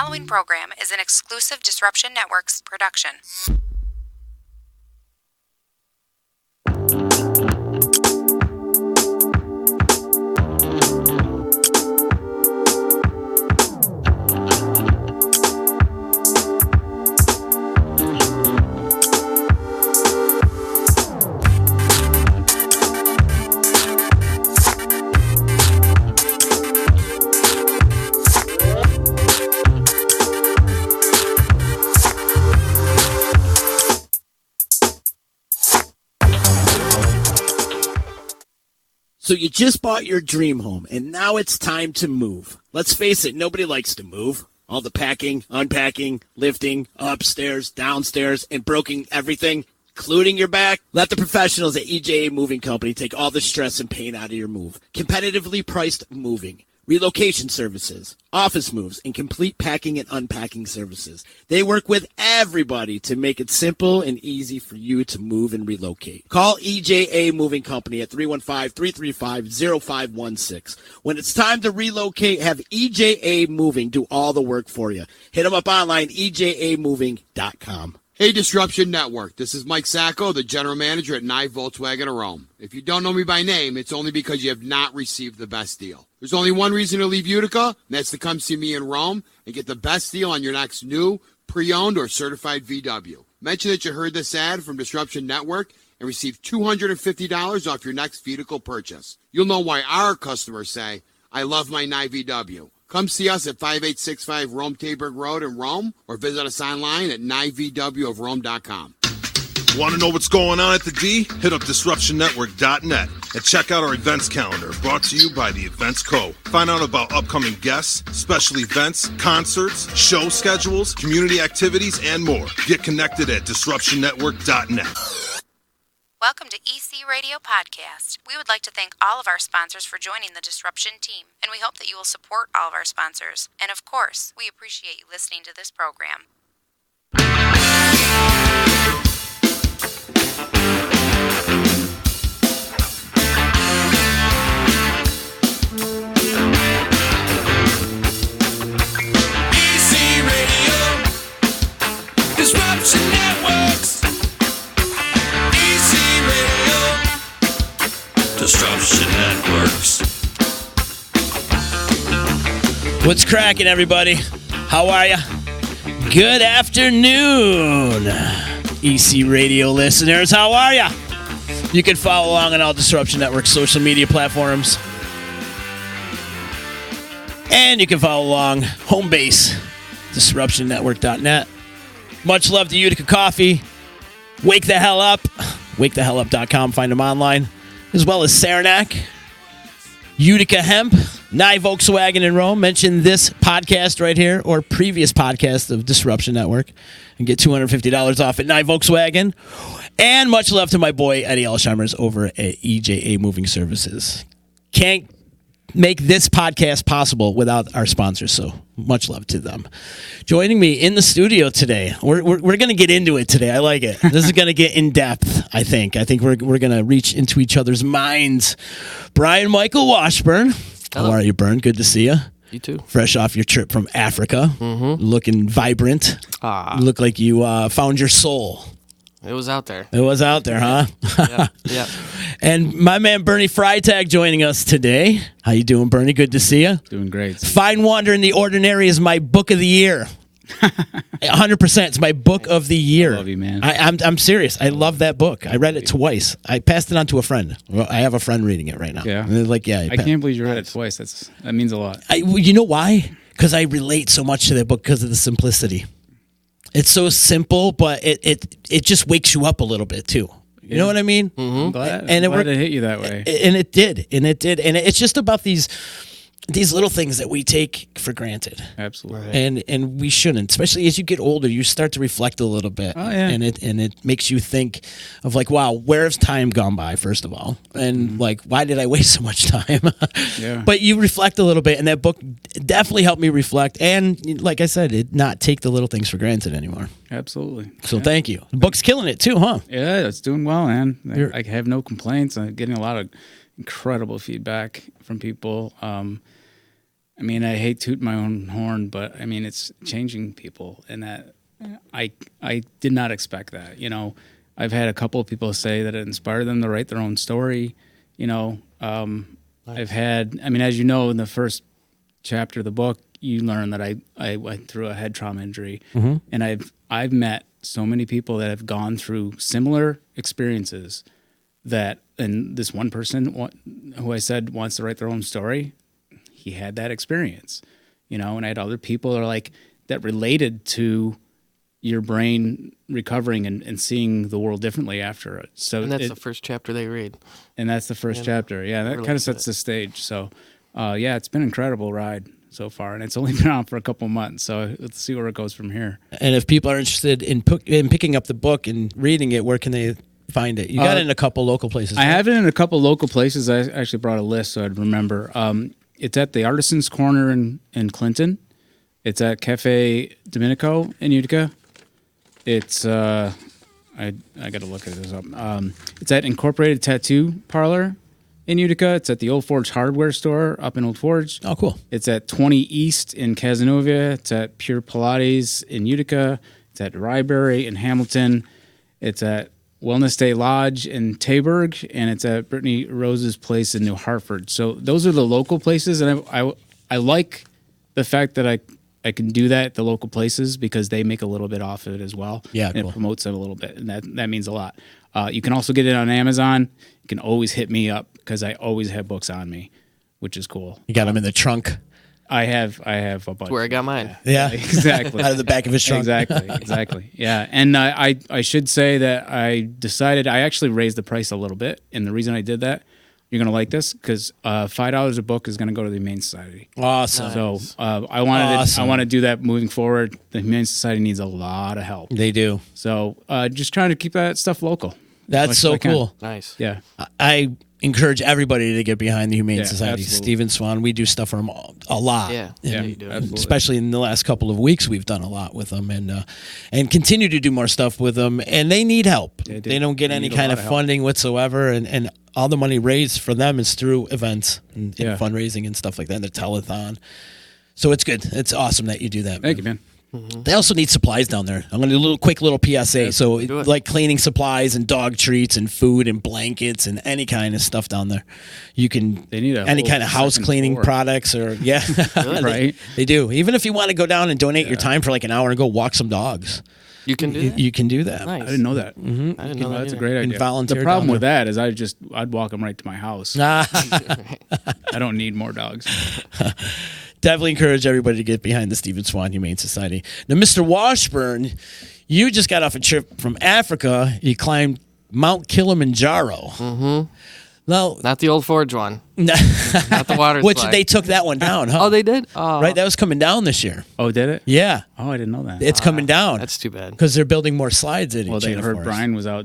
following program is an exclusive Disruption Networks production. So you just bought your dream home, and now it's time to move. Let's face it, nobody likes to move. All the packing, unpacking, lifting, upstairs, downstairs, and broking everything, including your back. Let the professionals at EJA Moving Company take all the stress and pain out of your move. Competitively priced moving, relocation services, office moves, and complete packing and unpacking services. They work with everybody to make it simple and easy for you to move and relocate. Call EJA Moving Company at 315-335-0516. When it's time to relocate, have EJA Moving do all the work for you. Hit them up online, ejamoving.com. Hey, Disruption Network. This is Mike Sacco, the general manager at Nye Volkswagen of Rome. If you don't know me by name, it's only because you have not received the best deal. There's only one reason to leave Utica, and that's to come see me in Rome and get the best deal on your next new, pre-owned, or certified VW. Mention that you heard this ad from Disruption Network and receive $250 off your next vehicle purchase. You'll know why our customers say, I love my Nye VW. Come see us at 5865 Rome Taberg Road in Rome, or visit us online at nyvwofrome.com. Want to know what's going on at the D? Hit up DisruptionNetwork.net and check out our events calendar, brought to you by the Events Co. Find out about upcoming guests, special events, concerts, show schedules, community activities, and more. Get connected at DisruptionNetwork.net. Welcome to EC Radio Podcast. We would like to thank all of our sponsors for joining the Disruption team, and we hope that you will support all of our sponsors. And of course, we appreciate you listening to this program. EC Radio, Disruption Networks. Disruption Networks. What's cracking, everybody? How are ya? Good afternoon, EC Radio listeners. How are ya? You can follow along on all Disruption Network social media platforms. And you can follow along home base, disruptionnetwork.net. Much love to Utica Coffee. Wake the hell up. WakeTheHellUp.com. Find them online. As well as Saranac, Utica Hemp, Nye Volkswagen in Rome. Mention this podcast right here or previous podcast of Disruption Network and get $250 off at Nye Volkswagen. And much love to my boy Eddie Alsheimer's over at EJA Moving Services. Can't make this podcast possible without our sponsors, so much love to them. Joining me in the studio today, we're going to get into it today. I like it. This is going to get in depth, I think. We're going to reach into each other's minds. Brian Michael Washburn. Hello. How are you, Bern? Good to see you. You too. Fresh off your trip from Africa. Mm-hmm. Looking vibrant. You look like you found your soul. It was out there. It was out there, huh? Yeah. And my man Bernie Freitag joining us today. How you doing, Bernie? Good to see you. Doing great. Find Wander in the Ordinary is my book of the year. 100%. It's my book of the year. I love you, man. I'm serious. I love that book. I read it twice. I passed it on to a friend. Well, I have a friend reading it right now. Yeah. And they're like, yeah. I can't believe you read it twice. That means a lot. You know why? Because I relate so much to that book because of the simplicity. It's so simple, but it just wakes you up a little bit too. You know what I mean? Mm-hmm. I'm glad it hit you that way. And it did. And it's just about these little things that we take for granted. Absolutely. And we shouldn't, especially as you get older, you start to reflect a little bit. Oh, yeah. And it makes you think of like, wow, where's time gone by, first of all? And like, why did I waste so much time? Yeah. But you reflect a little bit, and that book definitely helped me reflect. And like I said, not take the little things for granted anymore. Absolutely. So thank you. The book's killing it too, huh? Yeah, it's doing well, man. I have no complaints. I'm getting a lot of incredible feedback from people. I mean, I hate tooting my own horn, but I mean, it's changing people, and that I did not expect that. You know, I've had a couple of people say that it inspired them to write their own story. You know, I've had, I mean, as you know, in the first chapter of the book, you learn that I went through a head trauma injury, and I've met so many people that have gone through similar experiences that, and this one person who I said wants to write their own story, he had that experience, you know, and I had other people that are like that related to your brain recovering and seeing the world differently after it. So And that's the first chapter they read. And that's the first chapter. Yeah, that kind of sets the stage. So, yeah, it's been an incredible ride so far, and it's only been out for a couple months. So let's see where it goes from here. And if people are interested in picking up the book and reading it, where can they find it? You got it in a couple local places. I right? have it in a couple local places. I actually brought a list so I'd remember. It's at the Artisans Corner in Clinton. It's at Cafe Domenico in Utica. It's I got to look at this up. It's at Incorporated Tattoo Parlor in Utica. It's at the Old Forge Hardware Store up in Old Forge. Oh, cool. It's at 20 East in Casanova. It's at Pure Pilates in Utica. It's at Ryberry in Hamilton. It's at Wellness Day Lodge in Taberg, and it's at Brittany Rose's place in New Hartford. So those are the local places, and I like the fact that I can do that at the local places because they make a little bit off of it as well. Yeah, and cool. it promotes it a little bit, and that means a lot. You can also get it on Amazon. You can always hit me up because I always have books on me, which is cool. You got them in the trunk. I have a bunch. That's where I got mine. Yeah, exactly. Out of the back of his trunk. Exactly. Yeah, and I should say that I decided I actually raised the price a little bit, and the reason I did that, you're gonna like this because $5 a book is gonna go to the Humane Society. Awesome. So I want to do that moving forward. The Humane Society needs a lot of help. They do. So just trying to keep that stuff local. That's so cool. Nice. Yeah. I encourage everybody to get behind the Humane Yeah, Society. absolutely. Stephen Swan, we do stuff for him a lot. Yeah. Yeah, you do. absolutely. Especially in the last couple of weeks, we've done a lot with them and continue to do more stuff with them. And they need help. They do. They don't get They any need a kind lot of of help. funding whatsoever. And all the money raised for them is through events and fundraising and stuff like that, and the telethon. So it's good. It's awesome that you do that. Thank you, man. They also need supplies down there. I'm going to do a quick little PSA. So, do it. like cleaning supplies and dog treats and food and blankets and any kind of stuff down there. You can They need any whole kind of house second cleaning floor. products or Right. They do. Even if you want to go down and donate your time for like an hour and go walk some dogs, You can do that? you can do that. Nice. I didn't know that. I didn't know that That's a either. great And idea. volunteer The problem down with that is I'd walk them right to my house. I don't need more dogs. Definitely encourage everybody to get behind the Stephen Swan Humane Society. Now, Mr. Washburn, you just got off a trip from Africa. You climbed Mount Kilimanjaro. Mm-hmm. Now, Not the Old Forge one. Not the water which slide. they took that one down, huh? Oh, they did? Oh, Right, that was coming down this year. Oh, did it? Yeah, Oh, I didn't know that. it's coming down that's too bad. because they're building more slides in Well, each they Chain of heard Forest. Brian was out,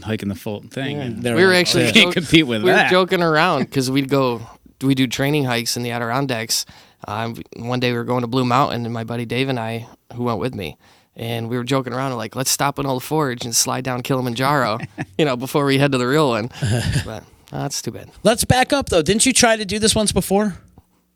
hiking the full thing. And They're We were like, actually "Oh, Can't compete with we that." were joking around because we do training hikes in the Adirondacks. One day we were going to Blue Mountain, and my buddy Dave and I, who went with me, and we were joking around like, let's stop at Old Forge and slide down Kilimanjaro, before we head to the real one. But that's too bad. Let's back up though. Didn't you try to do this once before?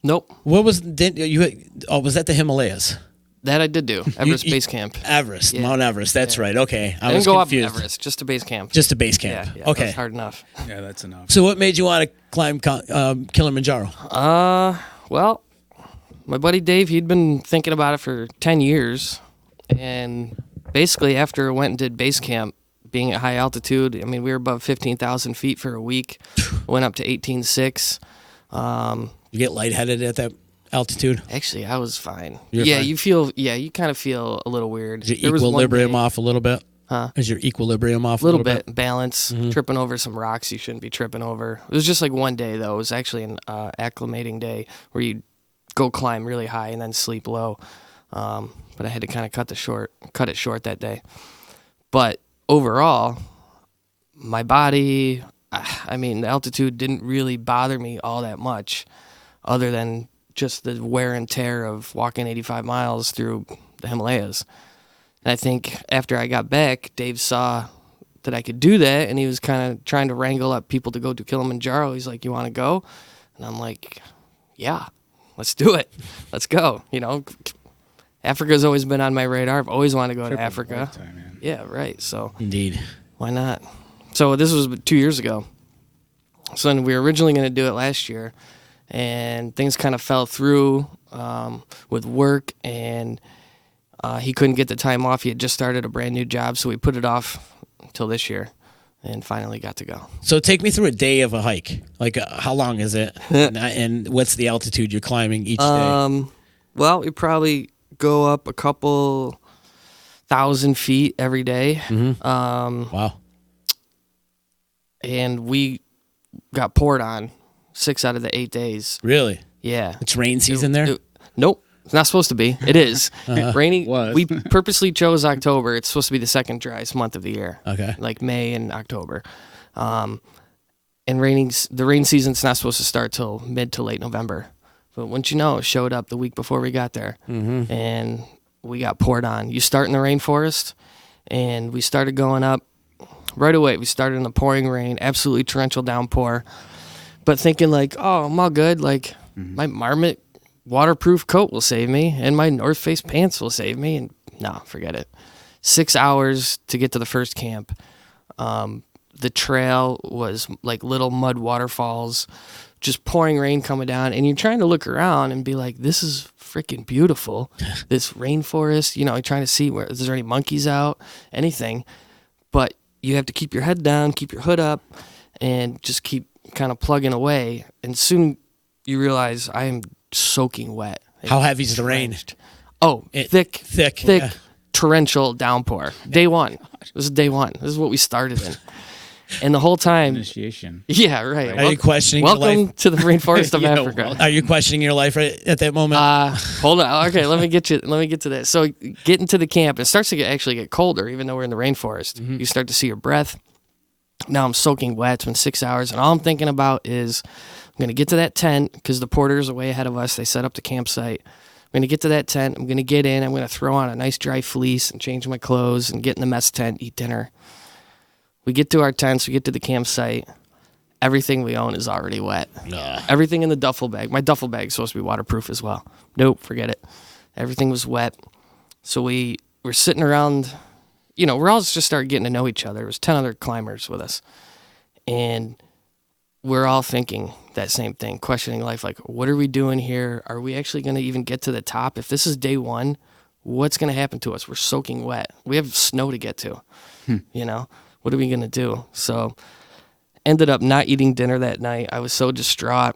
Nope, What was was that the Himalayas? that I did do. Everest you- Base Camp. Everest, Yeah. Mount Everest. That's right. Okay, I I didn't was go confused. up Everest, just a base camp. Just a base camp. yeah, Okay. that's hard enough. Yeah, that's enough. So what made you want to climb Kilimanjaro? Well, my buddy Dave, he'd been thinking about it for 10 years. And basically, after I went and did base camp, being at high altitude, we were above 15,000 feet for a week, went up to 18,600. You get lightheaded at that altitude? Actually, I was fine. You're yeah, fine? you kind of feel a little weird. Is your There was one equilibrium day- off a little bit? Huh? Is your equilibrium off A little bit. Balance, tripping over some rocks you shouldn't be tripping over. It was just like one day, though. It was actually an acclimating day where you go climb really high and then sleep low. But I had to kind of cut it short that day. But overall, my body, the altitude didn't really bother me all that much, other than just the wear and tear of walking 85 miles through the Himalayas. And I think after I got back, Dave saw that I could do that, and he was kind of trying to wrangle up people to go to Kilimanjaro. He's like, "You want to go?" And I'm like, "Yeah." let's do it. Let's go. Africa's always been on my radar. I've always wanted to go to Africa. Lifetime, man. Yeah, right. So Indeed. why not? So this was 2 years ago. So then we were originally going to do it last year, and things kind of fell through with work, and he couldn't get the time off. He had just started a brand new job, so we put it off until this year, and finally got to go. So take me through a day of a hike. Like, how long is it? And what's the altitude you're climbing each day? Well, we probably go up a couple thousand feet every day. Wow. And we got poured on 6 out of the 8 days. Really? Yeah. It's rain season there? Nope. It's not supposed to be. It is. Rainy. Was. We purposely chose October. It's supposed to be the second driest month of the year. Okay. Like May and October. And the rain season's not supposed to start till mid to late November. But once you know, it showed up the week before we got there. And we got poured on. You start in the rainforest, and we started going up right away. We started in the pouring rain, absolutely torrential downpour. But thinking like, oh, I'm all good. Like, my Marmot waterproof coat will save me, and my North Face pants will save me. And no, forget it. 6 hours to get to the first camp. The trail was like little mud waterfalls, just pouring rain coming down. And you're trying to look around and be like, this is freaking beautiful. This rainforest, you're trying to see is there any monkeys out, anything. But you have to keep your head down, keep your hood up, and just keep kind of plugging away. And soon you realize I am soaking wet. How heavy is the rain? Oh, thick, yeah. torrential downpour. Day one. This is day one. This is what we started in. And the whole time, Initiation. yeah, right. Are you questioning your Welcome life? to the rainforest of Yeah, Africa. Are you questioning your life right at that moment? Hold on. Okay, let me get to that. So getting to the camp, it starts to actually get colder, even though we're in the rainforest. You start to see your breath. Now I'm soaking wet. It's been 6 hours, and all I'm thinking about is I'm going to get to that tent because the porters are way ahead of us. They set up the campsite. I'm going to get to that tent. I'm going to get in. I'm going to throw on a nice dry fleece and change my clothes and get in the mess tent, eat dinner. We get to our tents. We get to the campsite. Everything we own is already wet. Everything in the duffel bag. My duffel bag is supposed to be waterproof as well. Nope, forget it. Everything was wet. So we're sitting around, we're all just started getting to know each other. There was 10 other climbers with us. And we're all thinking that same thing, questioning life, like, what are we doing here? Are we actually going to even get to the top? If this is day one, what's going to happen to us? We're soaking wet. We have snow to get to, What are we going to do? So ended up not eating dinner that night. I was so distraught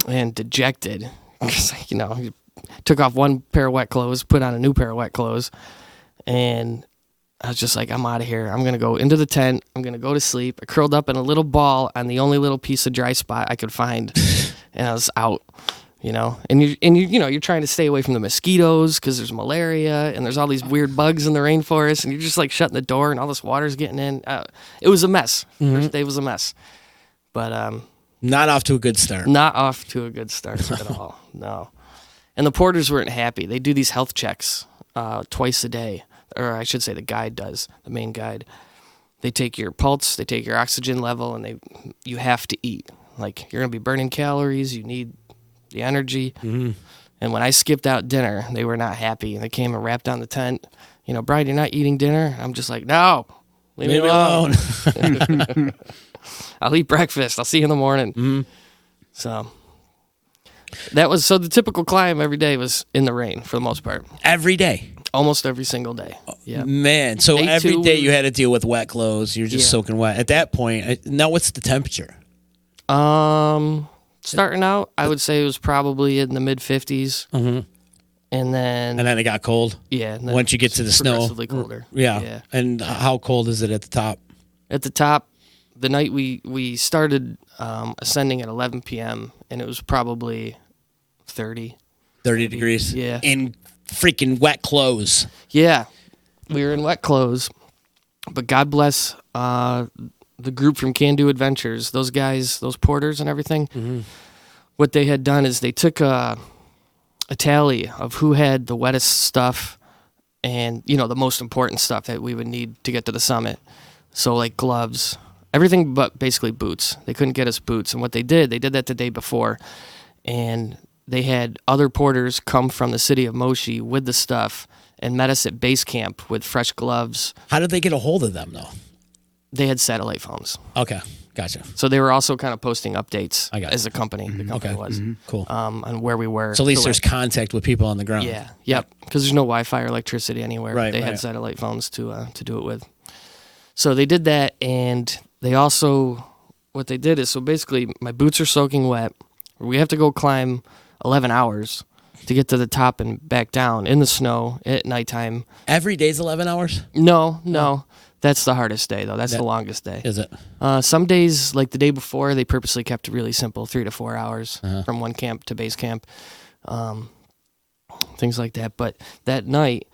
and dejected because, took off one pair of wet clothes, put on a new pair of wet clothes, and I was just like, I'm out of here. I'm going to go into the tent. I'm going to go to sleep. I curled up in a little ball on the only little piece of dry spot I could find, and I was out. And you're trying to stay away from the mosquitoes because there's malaria and there's all these weird bugs in the rainforest, and you're just like shutting the door and all this water's getting in. It was a mess. First day was a mess, but Not off to a good start. not off to a good start at all. No, and the porters weren't happy. They do these health checks twice a day, or I should say the guide does, the main guide. They take your pulse, they take your oxygen level, and you have to eat. Like, you're gonna be burning calories. You need the energy. And when I skipped out dinner, they were not happy. And they came and wrapped on the tent. Brian, you're not eating dinner? I'm just like, no, leave me alone. I'll eat breakfast. I'll see you in the morning. So the typical climb every day was in the rain for the most part. Every day? Almost every single day. Yeah. Man, so Day every two, day you had to deal with wet clothes. You're just soaking wet. At that point, now what's the temperature? Starting out, I would say it was probably in the mid 50s. And then it got cold? Yeah. And then once you get to the snow? progressively colder. Yeah. And how cold is it at the top? At the top, the night we started ascending at 11 p.m., and it was probably 30 degrees? Yeah. In freaking wet clothes. Yeah. We were in wet clothes, but God bless the group from Can Do Adventures, those guys, those porters and everything. What they had done is they took a tally of who had the wettest stuff and, the most important stuff that we would need to get to the summit. So, like gloves, everything but basically boots. They couldn't get us boots. And what they did that the day before. And they had other porters come from the city of Moshi with the stuff and met us at base camp with fresh gloves. How did they get a hold of them, though? They had satellite phones. Okay, gotcha. So they were also kind of posting updates I got as a company. The company Okay. was. Cool. On where we were. So at least So, there's contact with people on the ground. Yeah. Yep. Because there's no Wi-Fi or electricity anywhere. Right, They right. had satellite phones to do it with. So they did that, and they also what they did is so basically my boots are soaking wet. We have to go climb 11 hours to get to the top and back down in the snow at nighttime. Every day's 11 hours? No. That's the hardest day, though. That's the longest day. Is it? Some days, like the day before, they purposely kept it really simple, 3 to 4 hours from one camp to base camp, things like that. But that night,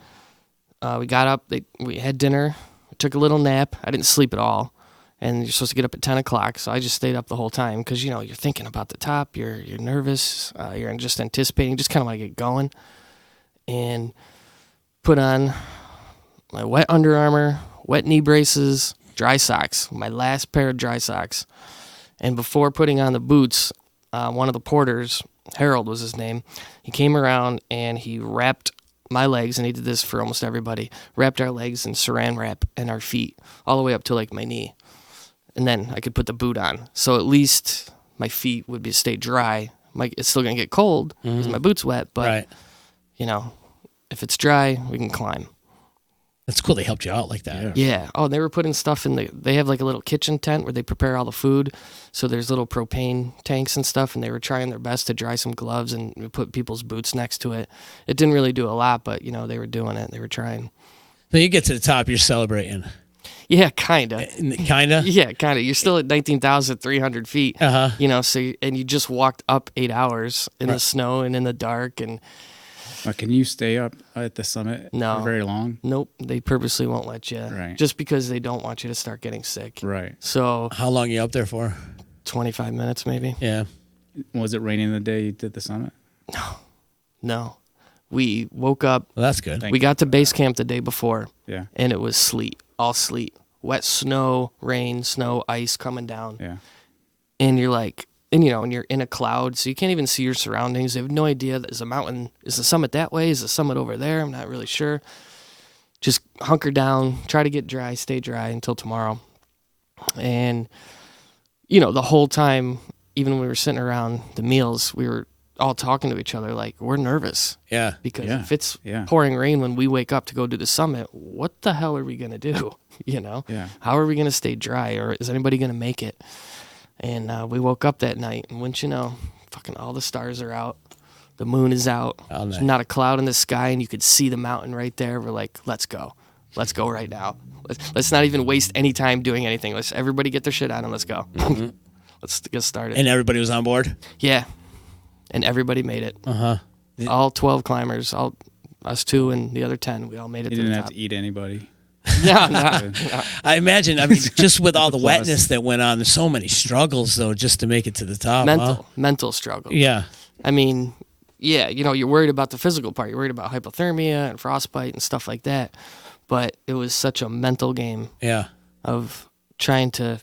we got up, we had dinner, took a little nap. I didn't sleep at all, and you're supposed to get up at 10 o'clock, so I just stayed up the whole time because, you're thinking about the top, you're nervous, you're just anticipating, just kind of want to get going, and put on my wet Under Armour, wet knee braces, dry socks, my last pair of dry socks. And before putting on the boots, one of the porters, Harold was his name, he came around and he wrapped my legs, and he did this for almost everybody, wrapped our legs in saran wrap and our feet all the way up to like my knee. And then I could put the boot on. So at least my feet would stay dry. It's still going to get cold because my boot's wet, but, Right. If it's dry, we can climb. That's cool. They helped you out like that. Yeah. Oh, they were putting stuff in they have like a little kitchen tent where they prepare all the food. So there's little propane tanks and stuff, and they were trying their best to dry some gloves and put people's boots next to it. It didn't really do a lot, but, they were doing it. They were trying. So you get to the top, you're celebrating. Yeah, kind of. Kind of? Yeah, kind of. You're still at 19,300 feet. Uh-huh. And you just walked up 8 hours in the snow and in the dark, and Can you stay up at the summit No. for very long? nope, they purposely won't let you. Right. Just because they don't want you to start getting sick. Right. So How long are you up there for? 25 minutes maybe. Yeah. Was it raining the day you did the summit? No. We woke up. Well, that's good. We got to base camp the day before, Yeah. and it was sleet, all sleet, wet snow, rain, snow, ice coming down. Yeah. And you're like, and you're in a cloud, so you can't even see your surroundings. You have no idea that is the summit that way? Is the summit over there? I'm not really sure. Just hunker down, try to get dry, stay dry until tomorrow. And, the whole time, even when we were sitting around the meals, we were all talking to each other like, we're nervous. Yeah. Because Yeah. if it's Yeah. pouring rain when we wake up to go do the summit, what the hell are we going to do? Yeah. How are we going to stay dry, or is anybody going to make it? And we woke up that night, and wouldn't you know, fucking all the stars are out. The moon is out. Oh, There's nice. not a cloud in the sky, and you could see the mountain right there. We're like, let's go. Let's go right now. Let's not even waste any time doing anything. Let's everybody get their shit on and let's go. Let's get started. And everybody was on board? Yeah. And everybody made it. Uh-huh. All 12 climbers, us 2 and the other 10, we all made it You to didn't the have top. to eat anybody. No. I imagine, just with all the Plus. wetness that went on, there's so many struggles, though, just to make it to the top. Mental struggle. Yeah. I mean, yeah, you're worried about the physical part. You're worried about hypothermia and frostbite and stuff like that. But it was such a mental game Yeah. of trying to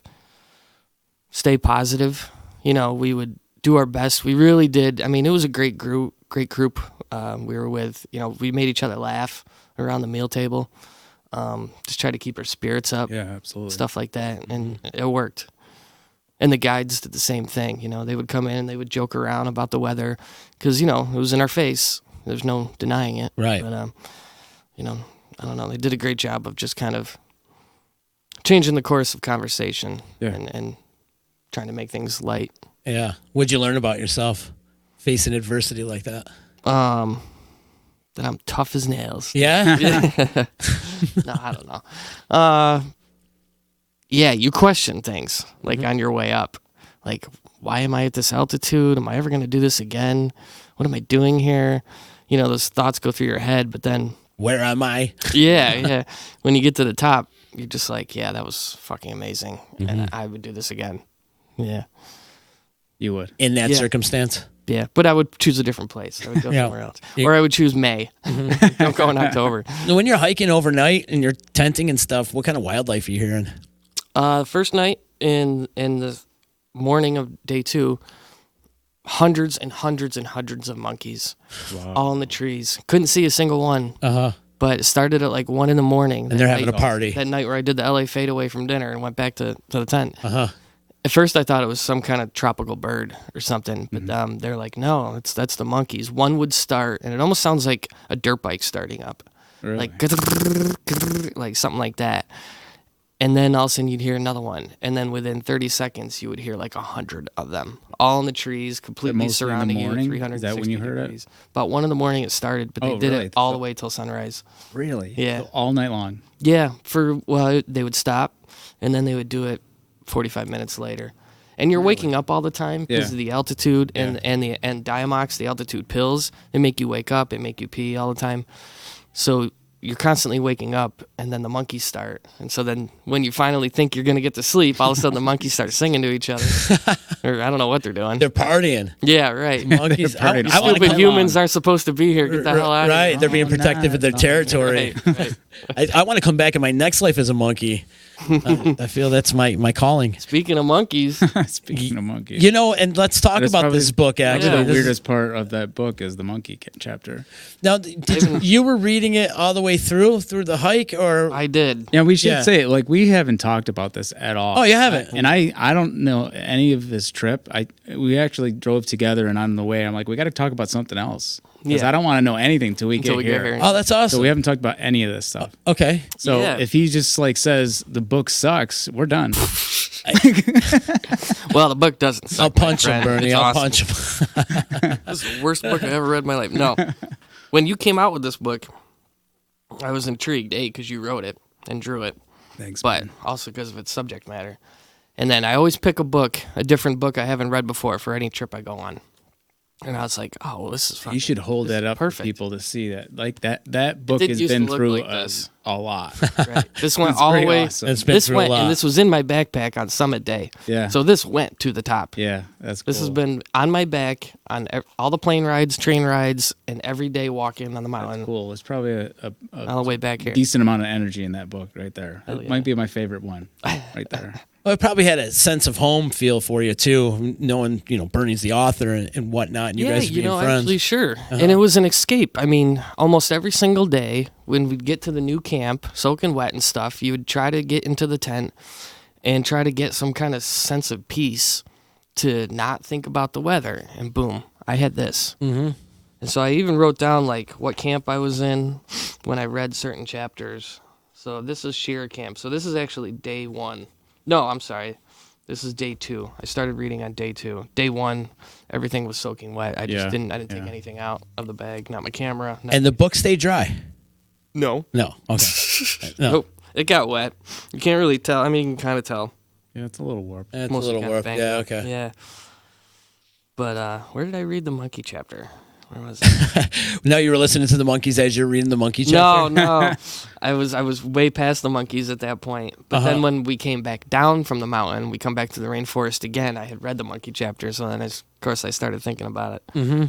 stay positive. We would do our best. We really did. I mean, it was a great group we were with. We made each other laugh around the meal table. Just try to keep our spirits up. Yeah, absolutely. Stuff like that, and it worked. And the guides did the same thing. They would come in and they would joke around about the weather because, it was in our face. There's no denying it. Right. But, I don't know. They did a great job of just kind of changing the course of conversation and trying to make things light. Yeah. What'd you learn about yourself facing adversity like that? That I'm tough as nails. Yeah? No, I don't know. Yeah, you question things like on your way up. Like, why am I at this altitude? Am I ever going to do this again? What am I doing here? Those thoughts go through your head, but then Where am I? yeah. When you get to the top, you're just like, yeah, that was fucking amazing. And I would do this again. Yeah. You would. In that Yeah. circumstance? Yeah. But I would choose a different place. I would go Yeah. somewhere else. Or I would choose May. Don't go in October. When you're hiking overnight and you're tenting and stuff, what kind of wildlife are you hearing? First night in the morning of day 2, hundreds and hundreds and hundreds of monkeys, all in the trees. Couldn't see a single one. But it started at like 1 a.m. And they're having a party. That night where I did the LA fadeaway from dinner and went back to the tent. At first, I thought it was some kind of tropical bird or something, but they're like, no, that's the monkeys. One would start, and it almost sounds like a dirt bike starting up, Really? like something like that. And then all of a sudden you'd hear another one, and then within 30 seconds you would hear like 100 of them, all in the trees, completely mostly in the surrounding you. morning? 360 Is that when you heard it? degrees. About 1 a.m. it started, but they Oh, did really? it all the way till sunrise. Really? Yeah. So all night long. Yeah, they would stop, and then they would do it 45 minutes later. And you're waking up all the time because Yeah. of the altitude and Diamox, the altitude pills. They make you wake up, they make you pee all the time. So you're constantly waking up, and then the monkeys start. And so then when you finally think you're going to get to sleep, all of a sudden the monkeys start singing to each other. Or I don't know what they're doing. They're partying. Yeah, right. Monkeys. They're partying. I wanna Stupid come- humans aren't supposed to be here. Get the hell out of Right, here. they're being protective of their territory. Right. I want to come back in my next life as a monkey. I feel that's my calling. Speaking of monkeys, Speaking of monkeys. You know, and let's talk That's about probably- this book. Probably Actually, the This is- weirdest part of that book is the monkey chapter. Now, you were reading it all the way through the hike, or I did. Yeah, we should Yeah. say, like, we haven't talked about this at all. Oh, you haven't? And I don't know any of this trip. We actually drove together, and on the way, I'm like, we got to talk about something else. Because Yeah. I don't want to know anything till we Until get we here. get here. oh, that's awesome. So we haven't talked about any of this stuff. Okay, So Yeah. if he just like says the book sucks, we're done. Well, the book doesn't suck. I'll punch him, my friend. Bernie. It's I'll awesome. punch him. This is the worst book I ever read in my life. No. When you came out with this book, I was intrigued, A, because you wrote it and drew it, Thanks. but also because of its subject matter. And then I always pick a different book I haven't read before for any trip I go on. And I was like, oh, well, this is fun. You should hold that up perfect. for people to see that. Like that book did has used to been look through like this. a lot. Right. This went It's all the pretty way. awesome. It's been This through a went, lot. and this was in my backpack on Summit Day. Yeah. So this went to the top. Yeah, that's cool. This has been on my back on all the plane rides, train rides, and every day walking on the mountain cool. It's probably a all the way back here. decent amount of energy in that book right there. Hell It yeah. might be my favorite one right there. Well, it probably had a sense of home feel for you too, knowing Bernie's the author and whatnot, and you guys being friends. Actually, sure. And it was an escape. I mean, almost every single day when we'd get to the new camp, soaking wet and stuff, you would try to get into the tent and try to get some kind of sense of peace to not think about the weather. And boom, I had this. Mm-hmm. And so I even wrote down like what camp I was in when I read certain chapters. So this is Shearer Camp. So this is actually day 1. No, I'm sorry. This is day 2. I started reading on day 2. Day 1, everything was soaking wet. I just Yeah, didn't take yeah. anything out of the bag, not my camera. And the book stayed dry. no. No, okay, no, Nope. It got wet. You can't really tell. I mean, you can kind of tell. Yeah, it's a little warped. that's a Mostly little kinda work. banged Yeah, up. okay. Yeah. But where did I read the monkey chapter? Where was it? Now you were listening to the monkeys as you're reading the monkey No, chapter. no. I was way past the monkeys at that point. But then when we came back down from the mountain, we come back to the rainforest again. I had read the monkey chapter, so then of course I started thinking about it. Mm-hmm.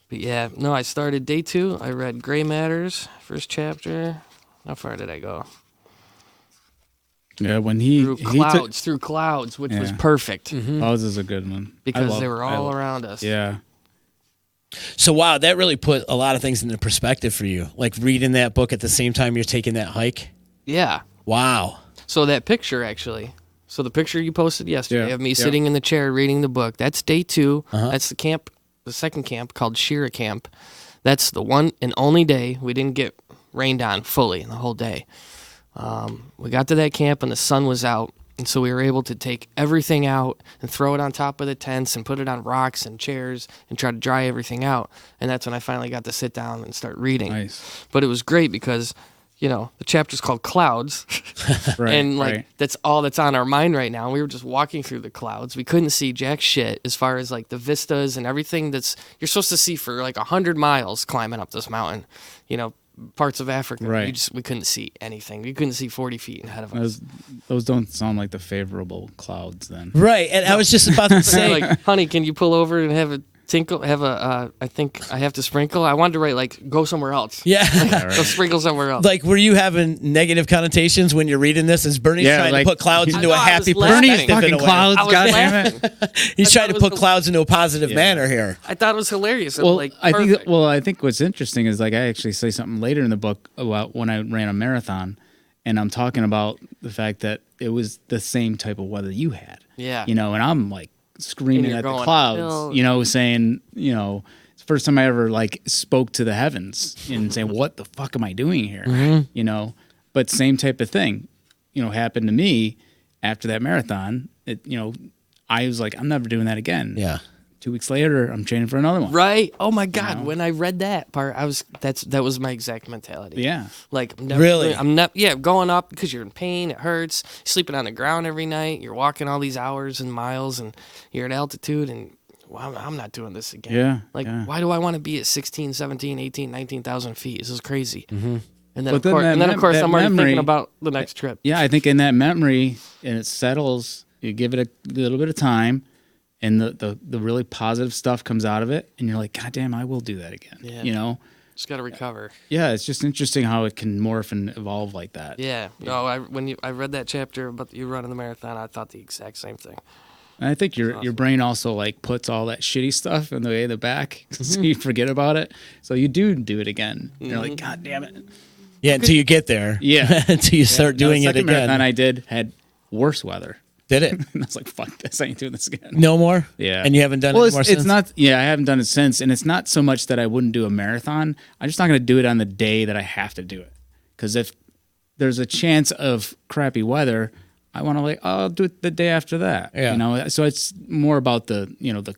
But yeah, no, I started day 2. I read Gray Matters, first chapter. How far did I go? Yeah, when he Through clouds, which was Yeah. perfect Clouds is a good one I because love- they were I all love- around us. Yeah, So wow, that really put a lot of things into perspective for you. Like reading that book at the same time you're taking that hike. Yeah. Wow. So that picture actually. So the picture you posted yesterday Yeah, of me yeah. sitting in the chair reading the book, that's day 2. That's the camp, the second camp called Shearer Camp. That's the one and only day we didn't get rained on fully the whole day. We got to that camp and the sun was out. And so we were able to take everything out and throw it on top of the tents and put it on rocks and chairs and try to dry everything out. And that's when I finally got to sit down and start reading. nice. But it was great because, the chapter's called Clouds. Right, And right. that's all that's on our mind right now. We were just walking through the clouds. We couldn't see jack shit as far as like the vistas and everything that's you're supposed to see for like 100 miles climbing up this mountain. Parts of Africa. Right. We couldn't see anything. We couldn't see 40 feet ahead of us. Those don't sound like the favorable clouds then. Right, and I was just about to They're say, like, honey, can you pull over and have a Tinkle, have a, I think I have to sprinkle. I wanted to write, like, go somewhere else. Yeah. Go sprinkle somewhere else. Like, were you having negative connotations when you're reading this? Is Bernie's Yeah, trying like- to put clouds into know, a I was happy laughing. perspective in fucking a way? clouds, I was goddammit. laughing. He's trying thought to it put was clouds into a positive Yeah. manner here. I thought it was hilarious. Well, Like, I think. perfect. Well, I think what's interesting is like I actually say something later in the book about when I ran a marathon, and I'm talking about the fact that it was the same type of weather you had. Yeah. You know, and I'm like screaming you're at the going clouds. uphill. You know, saying, you know, it's the first time I ever like spoke to the heavens and saying, "What the fuck am I doing here?" You know, but same type of thing, you know, happened to me after that marathon. You know, I was like, I'm never doing that again. Yeah. 2 weeks later, I'm training for another one. Right? Oh my God! know? When I read that part, that was my exact mentality. Yeah. Like I'm never, Really? I'm not. Yeah, going up because you're in pain. It hurts. Sleeping on the ground every night. You're walking all these hours and miles, and you're at altitude. And well, I'm not doing this again. Yeah, Like, yeah. why do I want to be at 16, 17, 18, 19,000 feet? This is crazy. Mm-hmm. And then, But of then course, that and then of course, that I'm already memory- thinking about the next trip. Yeah, I think in that memory, and it settles, you give it a little bit of time, and the really positive stuff comes out of it, and you're like, God damn, I will do that again. Yeah. You know? Just got to recover. Yeah, it's just interesting how it can morph and evolve like that. Yeah. No, when I read that chapter about you running the marathon, I thought the exact same thing. And I think your brain also like puts all that shitty stuff in the way of the back, so you forget about it. So you do it again. You're like, God damn it. Yeah, until you get there. Yeah. Until you start doing the it second again. marathon I did had worse weather. Did it? And I was like, fuck this, I ain't doing this again. No more? Yeah. And you haven't done well, it more it's since? not. Yeah, I haven't done it since, and it's not so much that I wouldn't do a marathon. I'm just not going to do it on the day that I have to do it, because if there's a chance of crappy weather, I want to I'll do it the day after that. Yeah. You know, so it's more about the the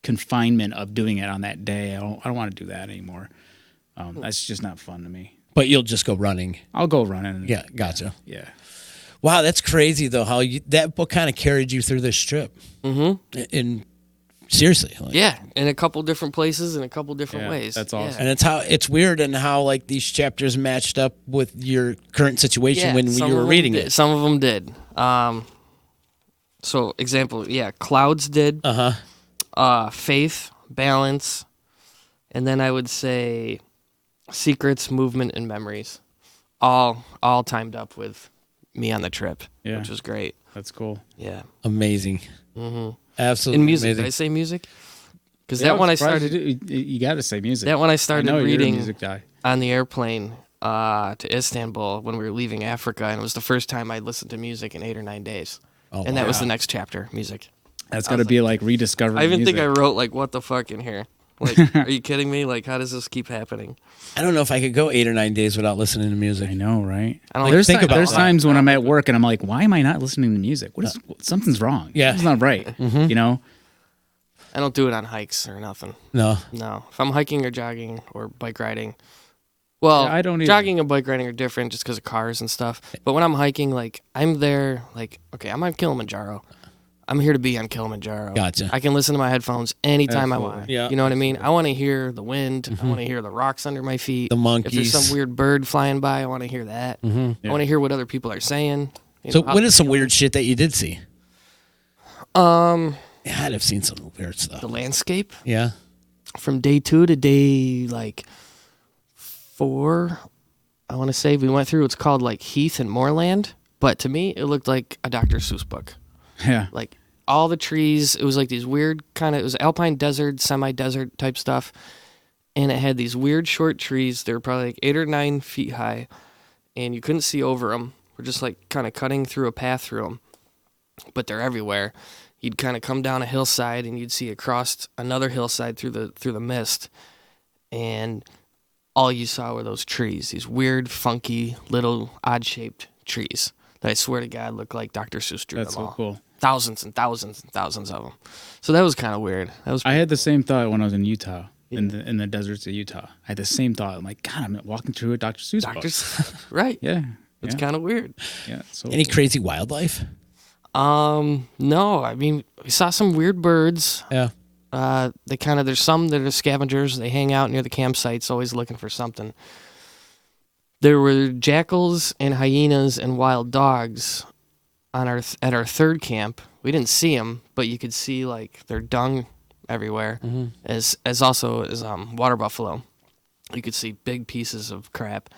confinement of doing it on that day. I don't want to do that anymore. That's just not fun to me. But you'll just go running. I'll go running. Yeah, gotcha. Yeah. Wow, that's crazy though. How that book kind of carried you through this trip. Mm-hmm. And seriously, like, Yeah, in a couple different places, in a couple different Yeah, ways. that's awesome. and it's weird and how like these chapters matched up with your current situation when some you of were them reading did. it. Some of them did. So example, clouds did. Faith, balance, and then I would say secrets, movement, and memories, all timed up with me on the trip, Yeah. which was great. That's cool. Yeah, Amazing. Absolutely in music. amazing. Did I say music? Because Yeah, that I'm one I surprised started. You got to say music. That one I started I know you're a reading music guy. on the airplane to Istanbul when we were leaving Africa, and it was the first time I'd listened to music in 8 or 9 days. Oh, And that was wow. the next chapter, music. That's got to be like rediscovering. I even music. think I wrote like, "What the fuck" in here. Like, are you kidding me? Like, how does this keep happening? I don't know if I could go 8 or 9 days without listening to music. I know, right? I don't there's think about there's that. times when I'm at work and I'm like, why am I not listening to music? What is something's wrong? Yeah. Something's not right. You know? I don't do it on hikes or nothing. No. No, if I'm hiking or jogging or bike riding, well, Yeah, I don't either. jogging and bike riding are different just because of cars and stuff. But when I'm hiking, like I'm there, like okay, I'm on Kilimanjaro. I'm here to be on Kilimanjaro. Gotcha. I can listen to my headphones anytime I want. Yeah. You know what I mean? I want to hear the wind. I want to hear the rocks under my feet. The If monkeys. there's some weird bird flying by, I want to hear that. I want to hear what other people are saying. You So know, how- what is some weird shit that you did see? Yeah, I'd have seen some weird stuff. the landscape? Yeah. From day 2 to day like 4, I want to say we went through what's called like heath and moorland, but to me it looked like a Dr. Seuss book. Yeah. Like all the trees, it was like these weird kind of, it was alpine desert, semi-desert type stuff, and it had these weird short trees. They were probably like 8 or 9 feet high, and you couldn't see over them. We're just like kind of cutting through a path through them, but they're everywhere. You'd kind of come down a hillside and you'd see across another hillside through the mist, and all you saw were those trees, these weird, funky, little, odd-shaped trees that I swear to God look like Dr. Seuss drew That's them so all. cool. Thousands and thousands and thousands of them. So that was kind of weird. That was I had the same thought when I was in Utah, in the deserts of Utah. I had the same thought. I'm like, God, I'm walking through a Dr. Seuss book. doctors, right? Yeah. It's yeah, kind of weird. yeah. So Any cool. crazy wildlife? No, I mean we saw some weird birds. Yeah. There's some that are scavengers. They hang out near the campsites, always looking for something. There were jackals and hyenas and wild dogs at our third camp. We didn't see them, but you could see like their dung everywhere, as also as water buffalo. You could see big pieces of crap,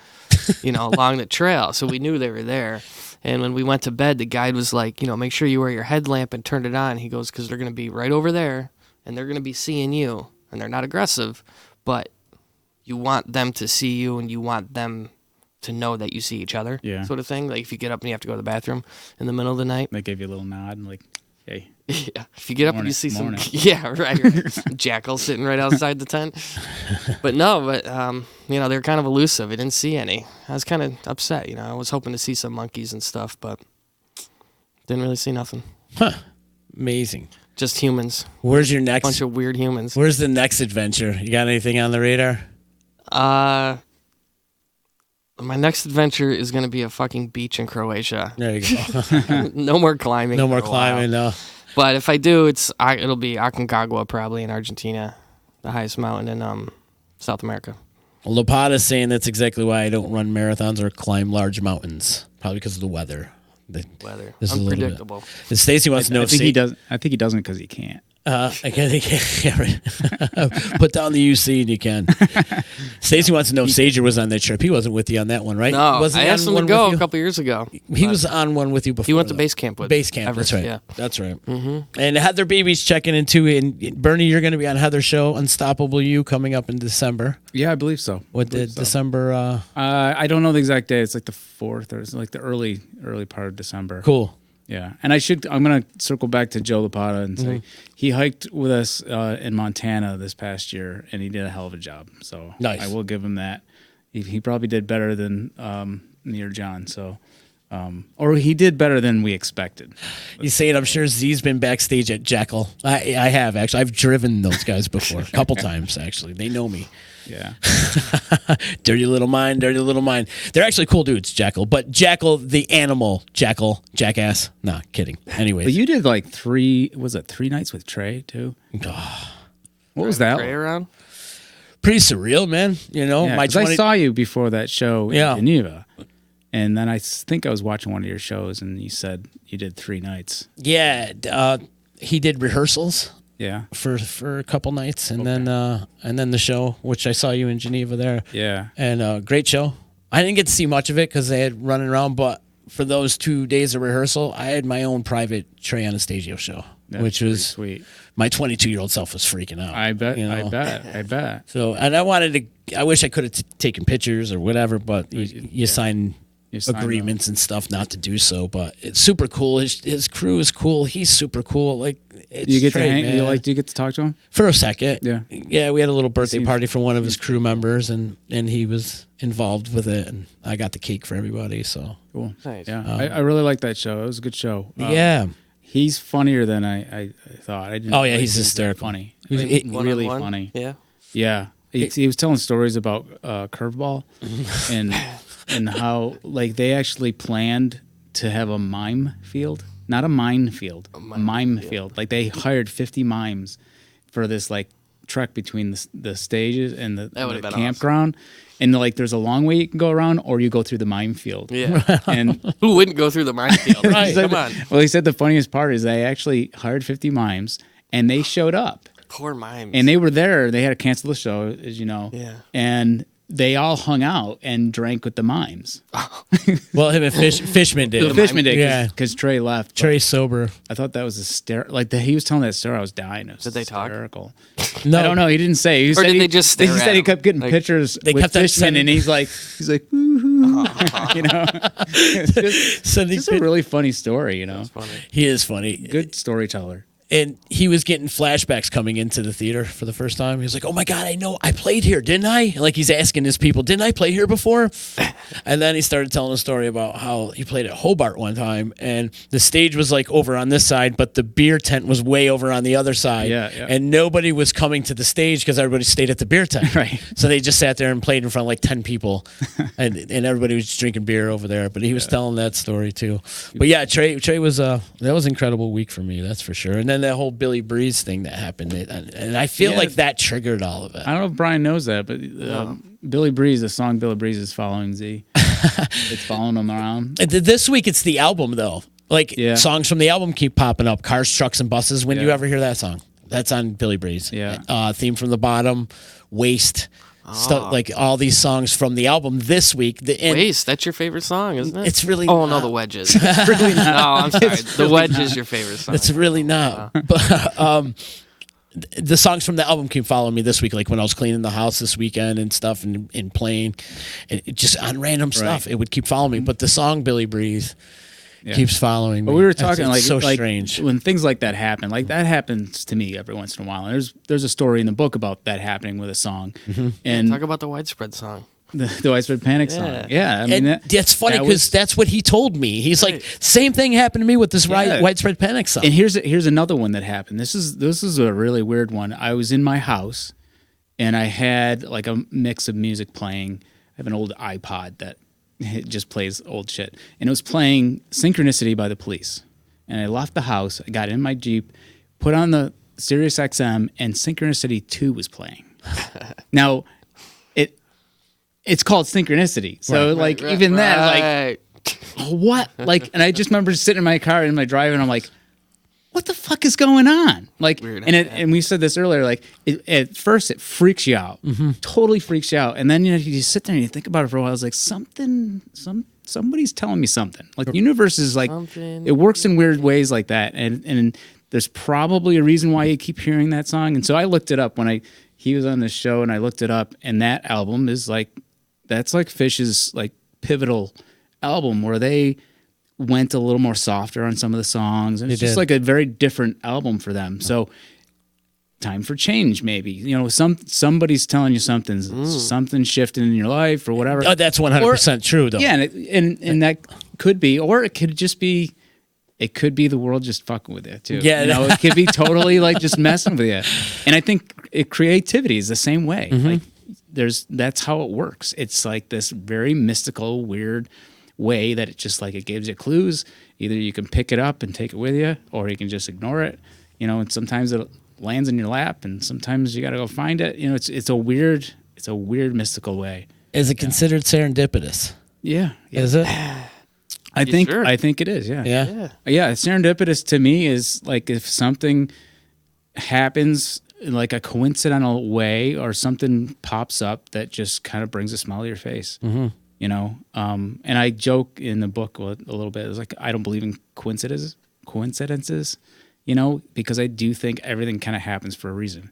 along the trail. So we knew they were there. And when we went to bed, the guide was like, make sure you wear your headlamp and turn it on. He goes, because they're going to be right over there, and they're going to be seeing you, and they're not aggressive, but you want them to see you, and you want them to know that you see each other, sort of thing. Like if you get up and you have to go to the bathroom in the middle of the night. They gave you a little nod and like, hey. Yeah, if you get up and you see some, right. Jackal sitting right outside the tent. But they're kind of elusive. I didn't see any. I was kind of upset, I was hoping to see some monkeys and stuff, but didn't really see nothing. Huh. Amazing. Just humans. Where's your next? Bunch of weird humans. Where's the next adventure? You got anything on the radar? My next adventure is going to be a fucking beach in Croatia. There you go. No more climbing. No more climbing, no. But if I do, it'll be Aconcagua probably in Argentina, the highest mountain in South America. Lapada's saying that's exactly why I don't run marathons or climb large mountains. Probably because of the weather. Weather. This is unpredictable. And Stacy wants to know. I think he does. I think he doesn't because he can't. I can't. Yeah, right. Put down the UC and you can. Stacy wants to know if Sager was on that trip. He wasn't with you on that one, right? No, wasn't I asked him to go a couple years ago. He was on one with you before. He went to base camp with base camp. Everest, That's right. Yeah. That's right. Mm-hmm. And Heather Beebe's checking in too. And Bernie, you're going to be on Heather's show, Unstoppable You, coming up in December. Yeah, I believe so. What did December? I don't know the exact day. It's like the 4th or it's like the early part of December. Cool. Yeah, and I'm going to circle back to Joe Lapada and say he hiked with us in Montana this past year, and he did a hell of a job. So nice. I will give him that. He probably did better than me or John. So, or he did better than we expected. He's saying, I'm sure Z's been backstage at Jackal. I have, actually. I've driven those guys before, a couple times, actually. They know me. Yeah. Dirty little mind, dirty little mind. They're actually cool dudes, Jackal. But Jackal, the animal, Jackal, jackass. Nah, kidding. Anyways. But you did like 3 nights with Trey, too? What was that? Trey around? Pretty surreal, man. Yeah, I saw you before that show in Yeah. Geneva. And then I think I was watching one of your shows, and you said you did 3 nights. Yeah, he did rehearsals. Yeah. For a couple nights, and then the show, which I saw you in Geneva there. Yeah. And great show. I didn't get to see much of it because they had running around, but for those 2 days of rehearsal, I had my own private Trey Anastasio show, which was sweet. My 22-year-old self was freaking out. I bet. I bet. So, and I wish I could have taken pictures or whatever, but you sign agreements and stuff not to do so. But it's super cool. His crew is cool. He's super cool. Like, it's you get Trey, to hang. man. Do you get to talk to him for a second? Yeah. We had a little birthday party for one of his crew members, and he was involved with it, and I got the cake for everybody. So cool. Nice. Yeah, I really liked that show. It was a good show. Yeah. He's funnier than I thought. I didn't. Oh yeah, he's hysterical. Funny. He's really funny. Yeah. Yeah. He was telling stories about curveball and how like they actually planned to have a mime field, not a minefield, a mime field. Like they hired 50 mimes for this like trek between the stages and the campground. Awesome. And like, there's a long way you can go around, or you go through the minefield. Yeah. And who wouldn't go through the minefield? Right. Come on. Well, he said the funniest part is they actually hired 50 mimes, and they showed up. Poor mimes. And they were there. They had to cancel the show, as you know. Yeah. And they all hung out and drank with the mimes. Well, him and Fishman did. The Fishman did, yeah, because Trey left. Trey's sober. I thought that was he was telling that story. I was dying. It was Did they talk? hysterical. No, I don't know. He didn't say. Or did they just stare He at said he him? kept getting Like, pictures they with kept Fishman, and he's like, woo-hoo. You know, it's just a really funny story. You know, He is funny. good storyteller. And he was getting flashbacks coming into the theater for the first time. He was like, "Oh my God, I know I played here, didn't I?" Like he's asking his people, "Didn't I play here before?" And then he started telling a story about how he played at Hobart one time, and the stage was like over on this side, but the beer tent was way over on the other side. Yeah. And nobody was coming to the stage because everybody stayed at the beer tent. Right. So they just sat there and played in front of like 10 people, and everybody was just drinking beer over there. But he was telling that story too. But yeah, Trey was that was an incredible week for me, that's for sure. And then that whole Billy Breeze thing that happened, and I feel like that triggered all of it. I don't know if Brian knows that, but Billy Breeze, the song Billy Breeze is following Z. It's following him around. This week it's the album though. Like songs from the album keep popping up. Cars, Trucks, and Buses. When do you ever hear that song? That's on Billy Breeze. Yeah. Theme from the Bottom, Waste, stuff like all these songs from the album this week. Waste, that's your favorite song, isn't it? It's really Oh, no, not. The Wedges. Really not. No, I'm sorry. The Wedge is your favorite song. It's really not. But the songs from the album keep following me this week, like when I was cleaning the house this weekend and stuff and playing, and just on random stuff, it would keep following me. But the song Billy Breathe keeps following me. But we were It's talking like so like, strange. when things like that happen. Like that happens to me every once in a while. And there's a story in the book about that happening with a song. And Talk about the Widespread song. the Widespread Panic song. Yeah, I mean And that's funny that because was- that's what he told me. He's like, same thing happened to me with this Yeah. Widespread Panic song. And here's another one that happened. This is a really weird one. I was in my house, and I had like a mix of music playing. I have an old iPod that it just plays old shit, and it was playing "Synchronicity" by the Police. And I left the house. I got in my Jeep, put on the Sirius XM, and Synchronicity 2 was playing. Now, it's called Synchronicity, so that what? Like, and I just remember sitting in my car in my drive, and I'm like, what the fuck is going on? Like, Weird. and we said this earlier, like, at first it freaks you out, totally freaks you out. And then, you just sit there and you think about it for a while. It's like somebody's telling me something. Like, the universe is like, Something. it works in weird ways like that. And there's probably a reason why you keep hearing that song. And so I looked it up when he was on the show, and I looked it up, and that album is like, that's like Fish's like pivotal album where they went a little more softer on some of the songs, and it's just like a very different album for them. So time for change, maybe. Somebody's telling you something's shifting in your life or whatever. Oh, that's 100% true, though. Yeah, and that could be, or it could just be. It could be the world just fucking with you too. Yeah, it could be totally like just messing with you. And I think creativity is the same way. Like that's how it works. It's like this very mystical, weird way that it just like it gives you clues. Either you can pick it up and take it with you, or you can just ignore it. And sometimes it lands in your lap, and sometimes you got to go find it. It's a weird mystical way. Is it considered serendipitous? Yeah. Is it? I think sure? I think it is. Yeah. Yeah. Serendipitous to me is like if something happens in like a coincidental way, or something pops up that just kind of brings a smile to your face. And I joke in the book a little bit. It's like, I don't believe in coincidences, because I do think everything kind of happens for a reason.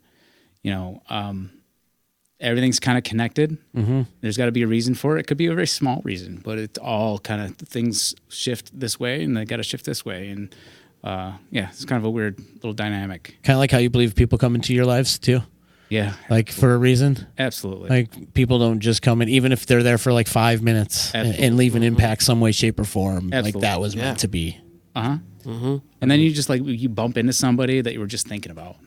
Everything's kind of connected. There's got to be a reason for it. It could be a very small reason, but it's all kind of things shift this way, and they got to shift this way. And it's kind of a weird little dynamic. Kind of like how you believe people come into your lives, too? Yeah. Like, for a reason? Absolutely. Like, people don't just come in, even if they're there for like 5 minutes and leave an impact some way, shape, or form. Absolutely. Like, that was meant to be. And then you just like, you bump into somebody that you were just thinking about.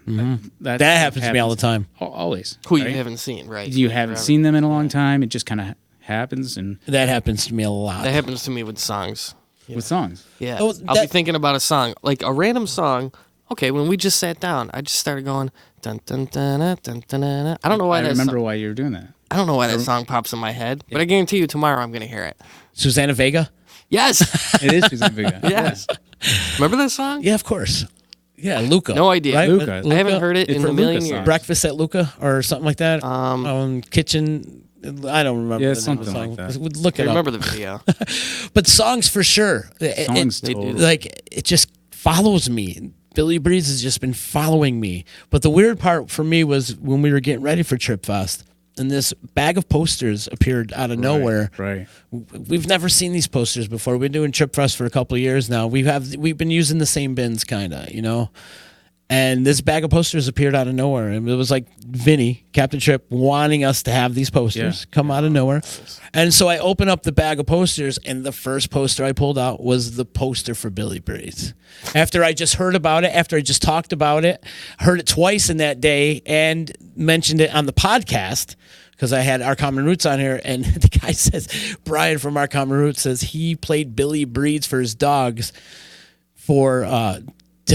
That happens to me all the time. Always. Who right? you haven't seen, right? You haven't seen them in a long time. It just kind of happens. And That happens to me a lot. That happens to me with songs. with songs. Yeah. Oh, I'll be that- thinking about a song, like a random song. Okay, when we just sat down, I just started going dun dun dun dun dun dun. Dun. I don't know why I that remember song, why you were doing that. I don't know why that song pops in my head, but I guarantee you tomorrow I'm gonna hear it. Susanna Vega? Yes. It is Susan Vega. Yes. Remember that song? Yeah, of course. Yeah, Luca. No idea. Right? Luca. I haven't heard it It's in a a million Luca song. years. Breakfast at Luca or something like that. Kitchen. I don't remember. Yeah, the name of the something song. like that. Look I it remember up. the video. But songs for sure. Songs they do. totally. Like, it just follows me. Billy Breeze has just been following me. But the weird part for me was when we were getting ready for Trip Fest, and this bag of posters appeared out of nowhere. Right. We've never seen these posters before. We've been doing Trip Fest for a couple of years now. We've been using the same bins, kind of, And this bag of posters appeared out of nowhere. And it was like Vinny, Captain Trip, wanting us to have these posters come out of nowhere. And so I opened up the bag of posters, and the first poster I pulled out was the poster for Billy Breeze. After I just heard about it, after I just talked about it, heard it twice in that day, and mentioned it on the podcast, because I had Our Common Roots on here, and the guy says, Brian from Our Common Roots says he played Billy Breeze for his dogs to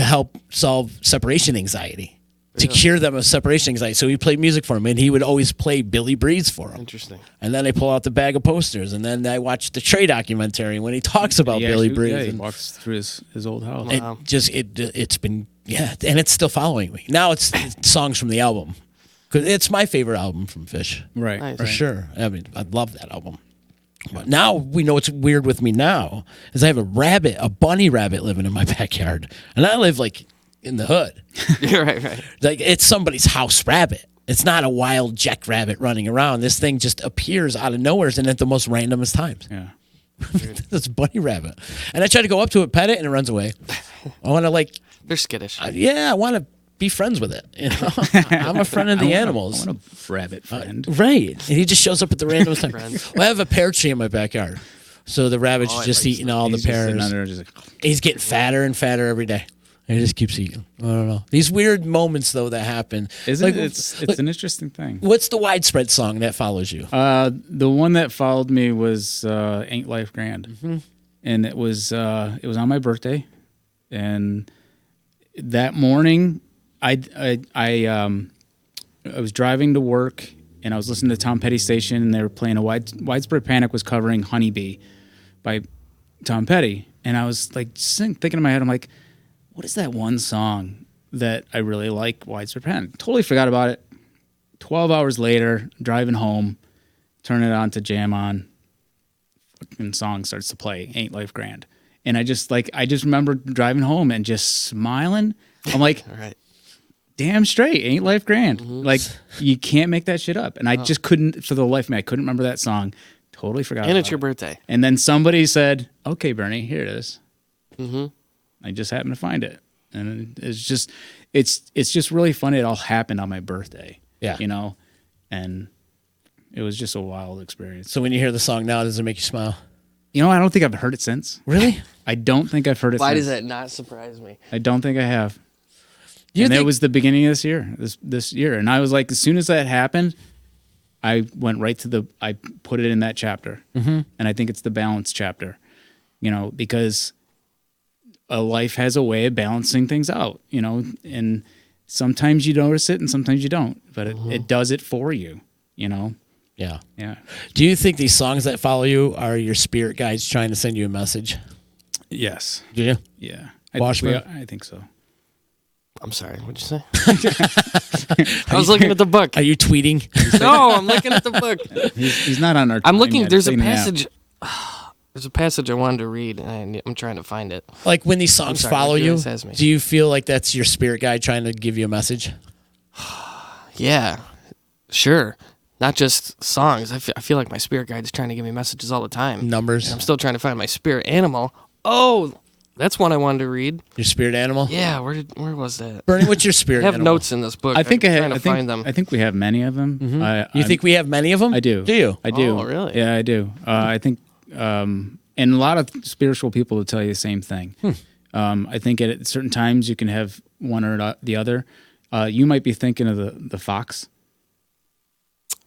help solve separation anxiety, to cure them of separation anxiety. So he played music for him, and he would always play Billy Breeze for him. Interesting. And then I pull out the bag of posters, and then I watched the Trey documentary when he talks about Billy Breeze. Yeah, he and walks through his old house. it just it's been Yeah, and it's still following me. Now it's songs from the album. Because it's my favorite album from Fish. Right. Nice. For sure. I mean, I love that album. But now we know what's weird with me now is I have a bunny rabbit living in my backyard. And I live like in the hood. You're right. Like it's somebody's house rabbit. It's not a wild jack rabbit running around. This thing just appears out of nowhere and at the most randomest times. Yeah. It's a bunny rabbit. And I try to go up to it, pet it, and it runs away. I want to They're skittish. I want to be friends with it. You know? I'm a friend of the animals. I want a rabbit friend. Right. And he just shows up at the random time. Friends. Well, I have a pear tree in my backyard. So the rabbit's just eating all the He's just sitting pears. under, just like, He's getting fatter and fatter every day. And he just keeps eating. I don't know. These weird moments, though, that happen. isn't it? It's an interesting thing. What's the widespread song that follows you? The one that followed me was "Ain't Life Grand," and it was on my birthday, and that morning, I was driving to work, and I was listening to Tom Petty station, and they were playing Widespread Panic was covering "Honeybee" by Tom Petty, and I was like thinking in my head, I'm like, what is that one song that I really like? Widespread Panic. Totally forgot about it. 12 hours later, driving home, turn it on to jam on, fucking song starts to play, Ain't Life Grand. And I just remember driving home and just smiling. I'm like, All right. damn straight, Ain't Life Grand. Like, you can't make that shit up. And I just couldn't, for the life of me, I couldn't remember that song. Totally forgot And about it's your it. birthday. And then somebody said, okay, Bernie, here it is. Mm-hmm. I just happened to find it. And it's just really funny. It all happened on my birthday. Yeah. You know, and it was just a wild experience. So when you hear the song now, does it make you smile? You know, I don't think I've heard it since. Really? I don't think I've heard it Why since. does that not surprise me? I don't think I have. You And it think- was the beginning of this year. And I was like, as soon as that happened, I went right to I put it in that chapter. Mm-hmm. And I think it's the balance chapter, you know, because a life has a way of balancing things out, you know, and sometimes you notice it and sometimes you don't, but it does it for you, you know? Yeah. Yeah. Do you think these songs that follow you are your spirit guides trying to send you a message? Yes. Do you? Yeah. Washburn? I think so. I'm sorry. What'd you say? I was looking at the book. Are you tweeting? No, I'm looking at the book. He's not on our I'm time looking. yet. There's a Taking nap. passage. There's a passage I wanted to read, and I'm trying to find it. Like when these songs sorry, follow what you, this has me. do you feel like that's your spirit guide trying to give you a message? Yeah, sure. Not just songs. I feel like my spirit guide is trying to give me messages all the time. Numbers? And I'm still trying to find my spirit animal. Oh, that's one I wanted to read. Your spirit animal? Yeah, where was that? Bernie, what's your spirit I have animal? notes in this book. I think I'm I trying have. to I think, find them. I think we have many of them. You think we have many of them? I do. Do you? I do. Oh, really? Yeah, I do. I think, and a lot of spiritual people will tell you the same thing. I think at certain times you can have one or the other. You might be thinking of the fox,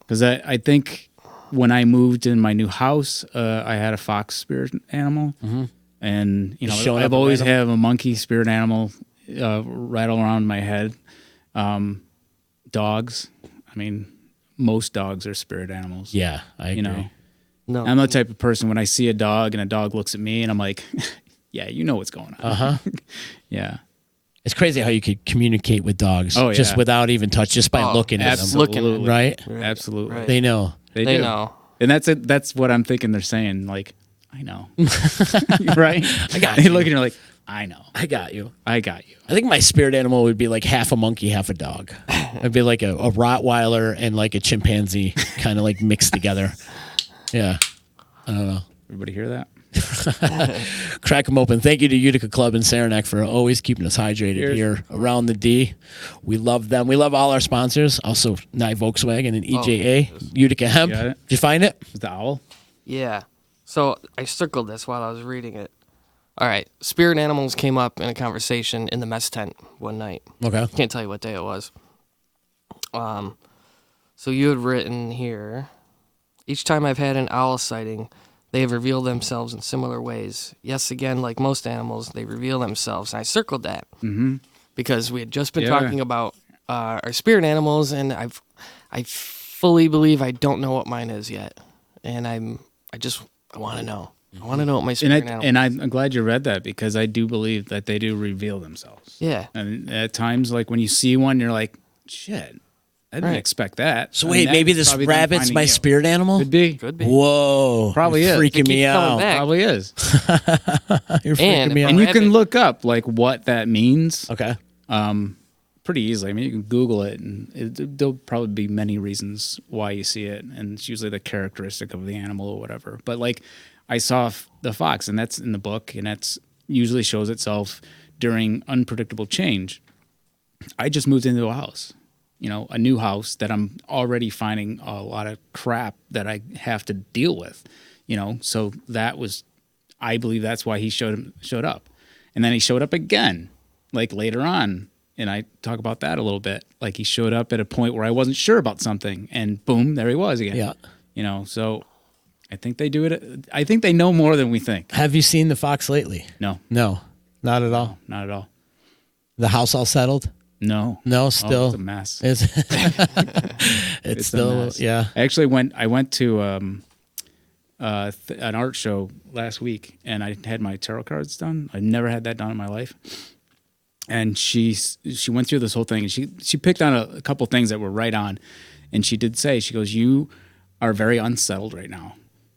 because I think when I moved in my new house, I had a fox spirit animal, and you know Showing up I've always random? have a monkey spirit animal rattle around my head. Dogs. I mean, most dogs are spirit animals. Yeah, I agree. You know, No, I'm the type of person when I see a dog and a dog looks at me and I'm like, yeah, you know what's going on. Uh-huh. Yeah. It's crazy how you could communicate with dogs Oh, just yeah. without even touch, just by looking at them. Absolutely. Looking at Right? Absolutely. Right. They know. They they do. know. And that's it. That's what I'm thinking they're saying. Like, I know. Right? I got They you. look at you like, I know. I got you. I got you. I think my spirit animal would be like half a monkey, half a dog. It'd be like a Rottweiler and like a chimpanzee kind of like mixed together. Yeah. I don't know. Everybody hear that? Crack them open. Thank you to Utica Club and Saranac for always keeping us hydrated Cheers. here around the D. We love them. We love all our sponsors. Also, Nye Volkswagen and EJA, Utica Hemp. Got it. Did you find it? Is the owl? Yeah. So I circled this while I was reading it. All right. Spirit animals came up in a conversation in the mess tent one night. Okay. Can't tell you what day it was. So you had written here, each time I've had an owl sighting, they have revealed themselves in similar ways. Yes, again, like most animals, they reveal themselves. And I circled that because we had just been Yeah. talking about our spirit animals, and I fully believe I don't know what mine is yet, and I want to know. I want to know what my And, spirit animal. and I'm glad you read that because I do believe that they do reveal themselves. Yeah. And at times, like when you see one, you're like, shit, I didn't Right. expect that. So I mean, wait, maybe that's this probably them rabbit's finding my you. spirit animal? Could be. Could be. Whoa. Probably you're is. freaking It me keeps coming out. back. Probably is. You're freaking And- me out. And you rabbit- can look up like what that means Okay. pretty easily. I mean, you can Google it, and there'll probably be many reasons why you see it, and it's usually the characteristic of the animal or whatever. But like, I saw the fox, and that's in the book, and that's usually shows itself during unpredictable change. I just moved into a house, a new house that I'm already finding a lot of crap that I have to deal with, So that was, I believe that's why he showed up, and then he showed up again, like later on. And I talk about that a little bit. Like he showed up at a point where I wasn't sure about something, and boom, there he was again. Yeah. So I think they do it. I think they know more than we think. Have you seen the fox lately? No, No, not at all. not at all. The house all settled? No, No, Oh, still. it's a mess. It's, it's It's a still, mess. yeah. I actually went to an art show last week, and I had my tarot cards done. I've never had that done in my life. And she went through this whole thing, and she picked on a couple things that were right on, and she did say, she goes, "You are very unsettled right now,"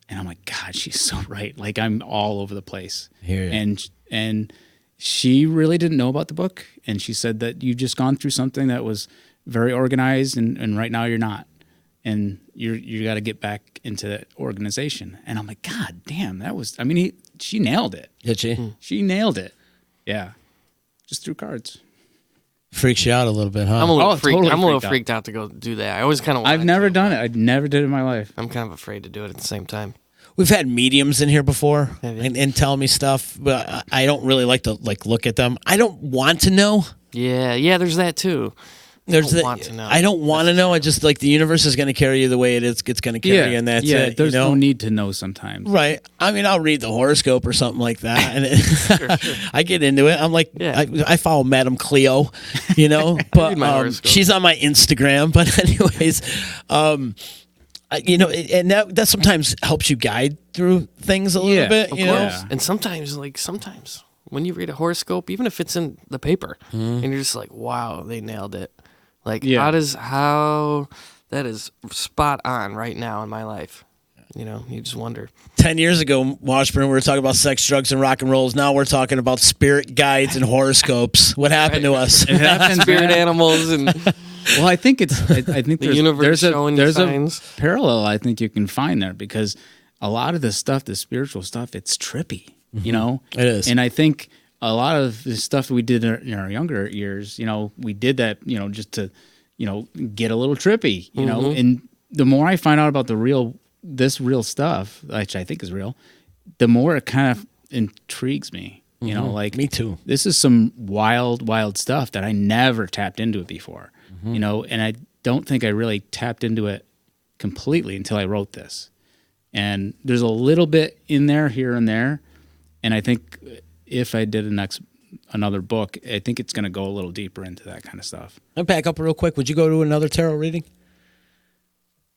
and I'm like, God, she's so right. Like I'm all over the place. Hear ya. And she really didn't know about the book, and she said that you've just gone through something that was very organized, and right now you're not, and you got to get back into that organization. And I'm like, God damn, that was. I mean, she nailed it. Did she? She nailed it. Yeah. Just threw cards. Freaks you out a little bit, huh? I'm a little Oh, freaked. totally I'm a little freaked out. freaked out to go do that. I always kind of. I've never done it. I never did it in my life. I'm kind of afraid to do it at the same time. We've had mediums in here before Have you? and tell me stuff, but I don't really like to look at them. I don't want to know. Yeah. There's that too. There's don't the, want to know. I don't want to know. I just like the universe is going to carry you the way it's going to carry you, and that's it. There's no need to know sometimes. Right. I mean, I'll read the horoscope or something like that, and I get into it. I'm like, Yeah. I follow Madame Cleo, but read my horoscope. she's on my Instagram. But anyways, and that sometimes helps you guide through things a little Yeah, bit. of You course. know, Yeah. And sometimes when you read a horoscope, even if it's in the paper, Mm-hmm. and you're just like, wow, they nailed it. Like, Yeah. how that is spot on right now in my life. You just wonder. 10 years ago, Washburn, we were talking about sex, drugs, and rock and rolls. Now we're talking about spirit guides and horoscopes. What happened to us? It happens, Spirit man. animals and Well, I think I think the universe showing you there's signs. a parallel I think you can find there because a lot of this stuff, the spiritual stuff, it's trippy, It is. And I think a lot of the stuff we did in our younger years, we did that, just to, get a little trippy, And the more I find out about this real stuff, which I think is real, the more it kind of intrigues me. Like Me too. This is some wild stuff that I never tapped into it before. And I don't think I really tapped into it completely until I wrote this. And there's a little bit in there here and there. And I think if I did another book, I think it's going to go a little deeper into that kind of stuff. I'll back up real quick. Would you go to another tarot reading?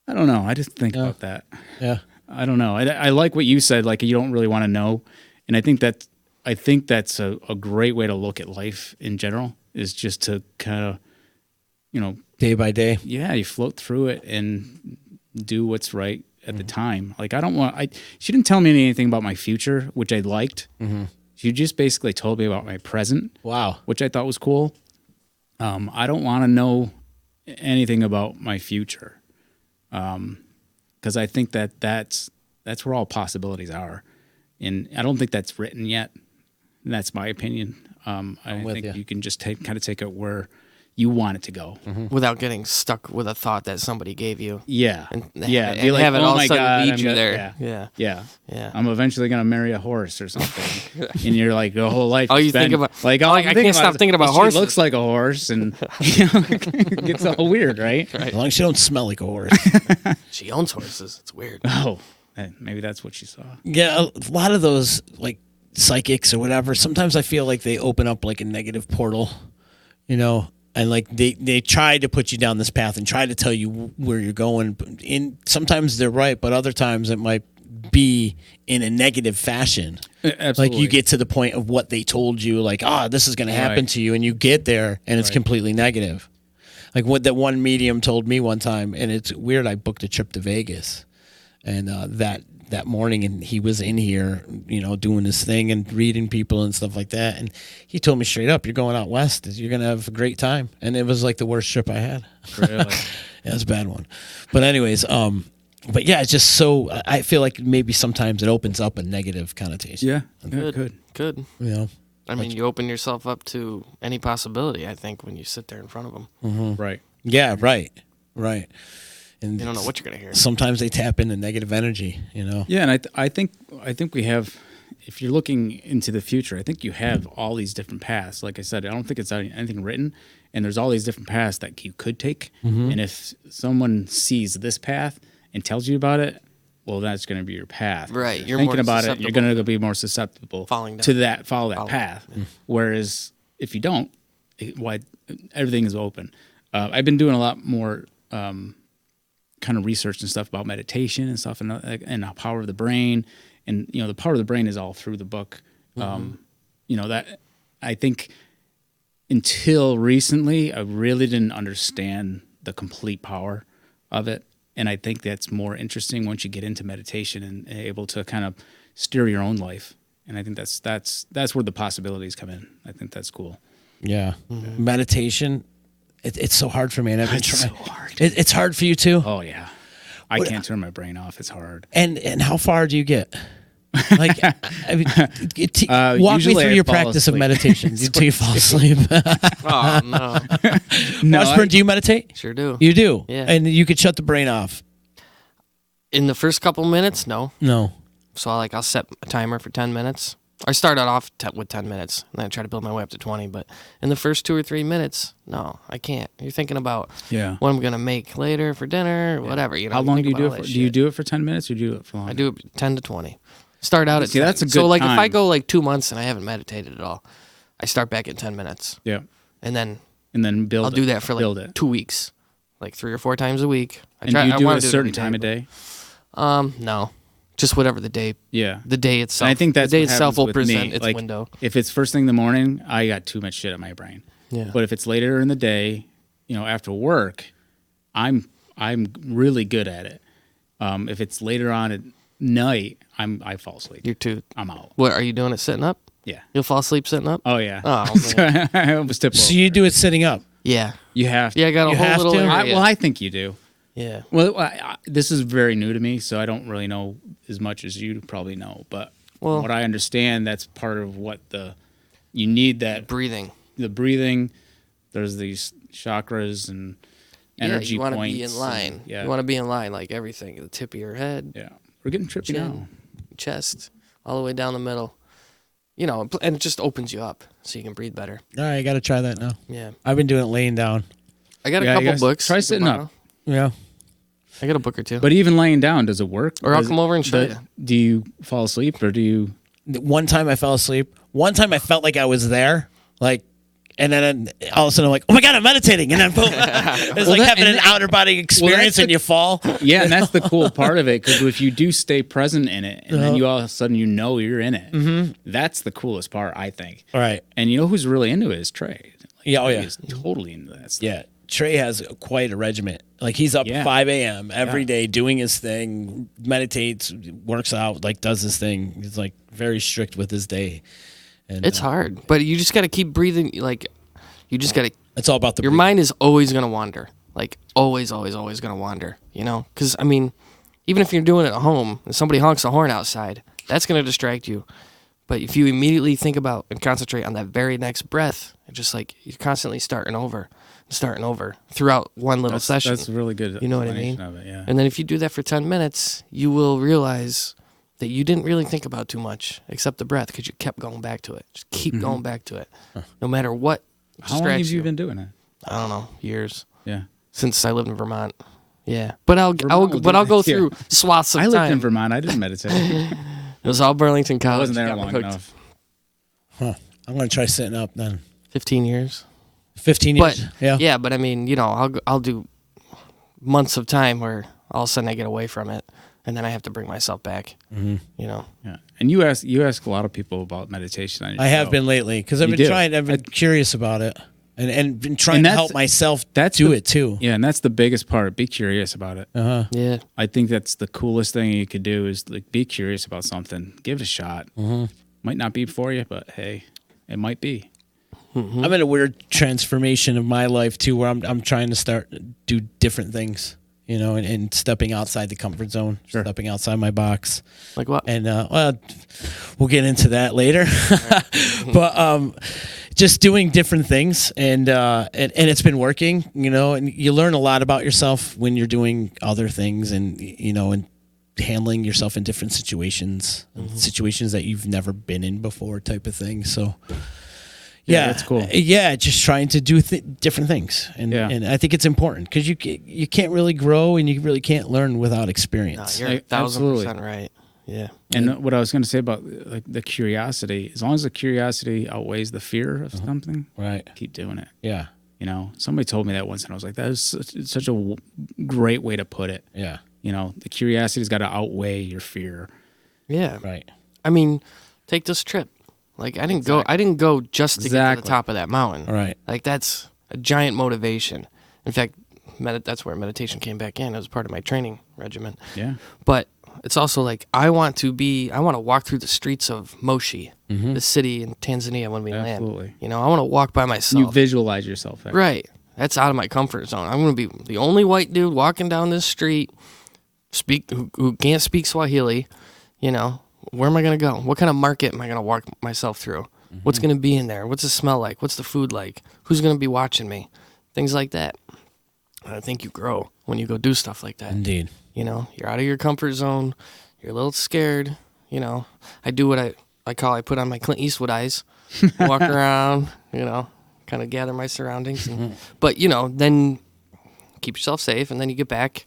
I don't know. I just think about that. Yeah. I don't know. I like what you said. Like you don't really want to know, and I think that's a great way to look at life in general. Is just to kind of, Day by day. yeah, you float through it and do what's right at the time. Like I don't want. She didn't tell me anything about my future, which I liked. She just basically told me about my present. Wow. Which I thought was cool. I don't want to know anything about my future. Because I think that's where all possibilities are, and I don't think that's written yet. And that's my opinion. I with think ya. you can just take it where you want it to go. without getting stuck with a thought that somebody gave you. Yeah, And, yeah. and Be like, have it oh all of my a sudden God, lead I'm you gonna- there. Yeah. Yeah. Yeah. I'm eventually gonna marry a horse or something, and you're like your whole life. All has you think been- about- like all like, I'm I thinking can't about stop is, thinking about she horses. looks like a horse, and it gets all weird, right? As long as you don't smell like a horse. She owns horses. It's weird. Oh, maybe that's what she saw. Yeah, a lot of those like psychics or whatever. Sometimes I feel like they open up like a negative portal, and like they try to put you down this path and try to tell you where you're going. And sometimes they're right, but other times it might be in a negative fashion. Absolutely. Like you get to the point of what they told you, like, this is going to happen Right. to you, and you get there and it's Right. completely negative. Like what that one medium told me one time, and it's weird. I booked a trip to Vegas, and that morning, and he was in here, doing his thing and reading people and stuff like that. And he told me straight up, "You're going out west. You're going to have a great time." And it was like the worst trip I had. Really? Yeah, it was a bad one. But anyways, but yeah, it's just so. I feel like maybe sometimes it opens up a negative connotation. Yeah, good. Good. I mean, you open yourself up to any possibility, I think, when you sit there in front of them. Right. Yeah, right. And You don't know what you're going to hear. sometimes they tap into negative energy. Yeah, and I think we have. If you're looking into the future, I think you have all these different paths. Like I said, I don't think it's anything written, and there's all these different paths that you could take. And if someone sees this path and tells you about it, well, that's going to be your path. Right, If you're thinking more about it, you're susceptible. going to be more susceptible Falling down. to that. Follow that Follow. path. Whereas if you don't, everything is open. I've been doing a lot more kind of research and stuff about meditation and stuff, and the power of the brain. And the power of the brain is all through the book. That I think until recently, I really didn't understand the complete power of it. And I think that's more interesting once you get into meditation and able to kind of steer your own life. And I think that's where the possibilities come in. I think that's cool. Yeah. Meditation. It's so hard for me, and I've been It's trying. so hard. It's hard for you too. Oh yeah, I can't turn my brain off. It's hard. And how far do you get? Like, I mean, walk me usually through I your fall practice of asleep. meditation until you fall asleep. Oh, no. No, Washburn, do you meditate? Sure do. You do. Yeah. And you could shut the brain off. In the first couple minutes, no. No. So I'll set a timer for 10 minutes. I started off with 10 minutes, and then I try to build my way up to 20. But in the first 2 or 3 minutes, no, I can't. You're thinking about what I'm gonna make later for dinner, whatever. How long do you do it for? Do you do it for 10 minutes or do you do it for longer? I do it 10 to 20. Start out at See, 10. that's a So good like if I time. go like 2 months and I haven't meditated at all, I start back at 10 minutes, Yeah. and then And then build I'll it. do that for build like it. 2 weeks, like 3 or 4 times a week. And do you do wanna it a it certain every time of but- day? No, just whatever the day Yeah. itself. And I think that's the day what itself happens will with present me. its Like, window. If it's first thing in the morning, I got too much shit in my brain. Yeah. But if it's later in the day, after work, I'm really good at it. If it's later on at night, I fall asleep. You're too. I'm out. What are you doing? It sitting up? Yeah. You'll fall asleep sitting up? Oh yeah. Oh, man. I almost tip So over. you do it sitting up. Yeah. You have to. Yeah, I got a You whole have little to? area. I think you do. Yeah. Well, this is very new to me, so I don't really know as much as you probably know. But Well- from what I understand, that's part of what you need that Breathing. the breathing. There's these chakras and energy you want to points. be in line. and- yeah, You want to be in line, like everything. The tip of your head, yeah. We're getting trippy chin, now. chest, all the way down the middle. And it just opens you up so you can breathe better. All right, I got to try that now. Yeah. I've been doing it laying down. I got a Yeah, you couple guys books. try you can sitting borrow. up. Yeah. I got a book or two. But even laying down, does it work? Or I'll Does come over and show you. Do you fall asleep or do you? One time I fell asleep. One time I felt like I was there, and then all of a sudden I'm like, oh my God, I'm meditating. And then boom. It's like having an outer body experience and you fall. Yeah, and that's the cool part of it because if you do stay present in it, and then you all of a sudden you're in it, that's the coolest part, I think. All right. And you know who's really into it is Trey. Yeah, oh, yeah. He's totally into that stuff. Yeah. Trey has quite a regiment. Like he's up Yeah. 5 a.m. every day doing his thing, meditates, works out, does his thing. He's very strict with his day. And It's hard, but you just got to keep breathing. You just got to. it's all about the Your breathing. mind is always going to wander. Always, always, always going to wander. Because even if you're doing it at home and somebody honks a horn outside, that's going to distract you. But if you immediately think about and concentrate on that very next breath, it's just you're constantly starting over throughout one little session. That's a really good. You know what I mean? explanation Of it, yeah. And then if you do that for 10 minutes, you will realize that you didn't really think about too much except the breath because you kept going back to it. Just keep going back to it. No matter what How long distracts have you been doing it? I don't know, years. Yeah. Since I lived in Vermont. Yeah. But I'll Vermont go will do- through swaths of I time. lived in Vermont. I didn't meditate. It was all Burlington I College. wasn't there Got me long hooked. enough. Huh. I'm going to try sitting up then. 15 years. 15 years. But yeah, but I'll do months of time where all of a sudden I get away from it and then I have to bring myself back. You know. Yeah. And you ask a lot of people about meditation on your I have show. been lately because I've You been do. trying. I've been curious about it, and been trying And to that's- help myself that's do the- it too. Yeah, and that's the biggest part. Be curious about it. Yeah. I think that's the coolest thing you could do is like be curious about something. Give it a shot. Might not be for you, but hey, it might be. I'm in a weird transformation of my life too, where I'm trying to start do different things, you know, and stepping outside the comfort zone, stepping outside my box. Like what? And well, we'll get into that later. But just doing different things, and it's been working, you know. And you learn a lot about yourself when you're doing other things, and you know, and handling yourself in different situations, situations that you've never been in before, type of thing. So. Yeah, that's cool. Yeah, just trying to do different things, and I think it's important because you can't really grow and you really can't learn without No, experience. you're Absolutely. 1,000% right. Yeah. And what I was going to say about like the curiosity, as long as the curiosity outweighs the fear of something, Right. keep doing it. Yeah. You know, somebody told me that once, and I was like, that is such a great way to put it. Yeah. You know, the curiosity's got to outweigh your fear. Yeah. Right. I mean, take this trip. Like I didn't go just to get to Exactly. the top of that mountain. Right. Like that's a giant motivation. In fact, that's where meditation came back in. It was part of my training regimen. Yeah. But it's also like I want to walk through the streets of Moshi, the city in Tanzania when we Absolutely. land. You know, I want to walk by myself. You visualize yourself. Actually. Right. That's out of my comfort zone. I'm going to be the only white dude walking down this street, who can't speak Swahili. You know, where am I going to go? What kind of market am I going to walk myself through? What's going to be in there? What's the smell like? What's the food like? Who's going to be watching me? Things like that. And I think you grow when you go do stuff like that. Indeed. You know, you're out of your comfort zone. You're a little scared. You know, I do what I put on my Clint Eastwood eyes, walk around, you know, kind of gather my surroundings. But, you know, then keep yourself safe, and then you get back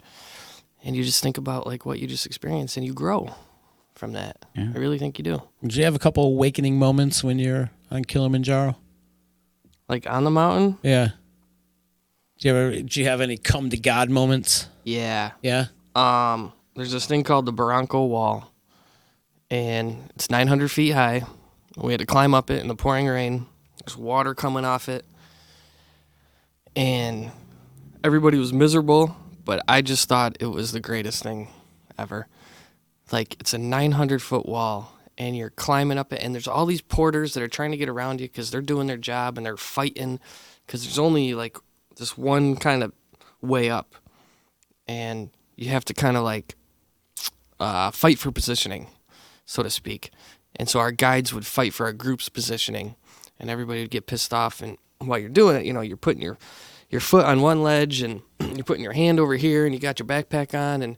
and you just think about like what you just experienced, and you grow from that. Yeah. I really think you do. Did you have a couple awakening moments when you're on Kilimanjaro? Like on the mountain? Yeah. Did you have any come to God moments? Yeah. Yeah. There's this thing called the Barranco Wall, and it's 900 feet high. We had to climb up it in the pouring rain. There's water coming off it, and everybody was miserable, but I just thought it was the greatest thing ever. Like, it's a 900-foot wall, and you're climbing up it, and there's all these porters that are trying to get around you because they're doing their job, and they're fighting because there's only, like, this one kind of way up, and you have to kind of, like, fight for positioning, so to speak. And so our guides would fight for our group's positioning, and everybody would get pissed off. And while you're doing it, you know, you're putting your foot on one ledge, and you're putting your hand over here, and you got your backpack on,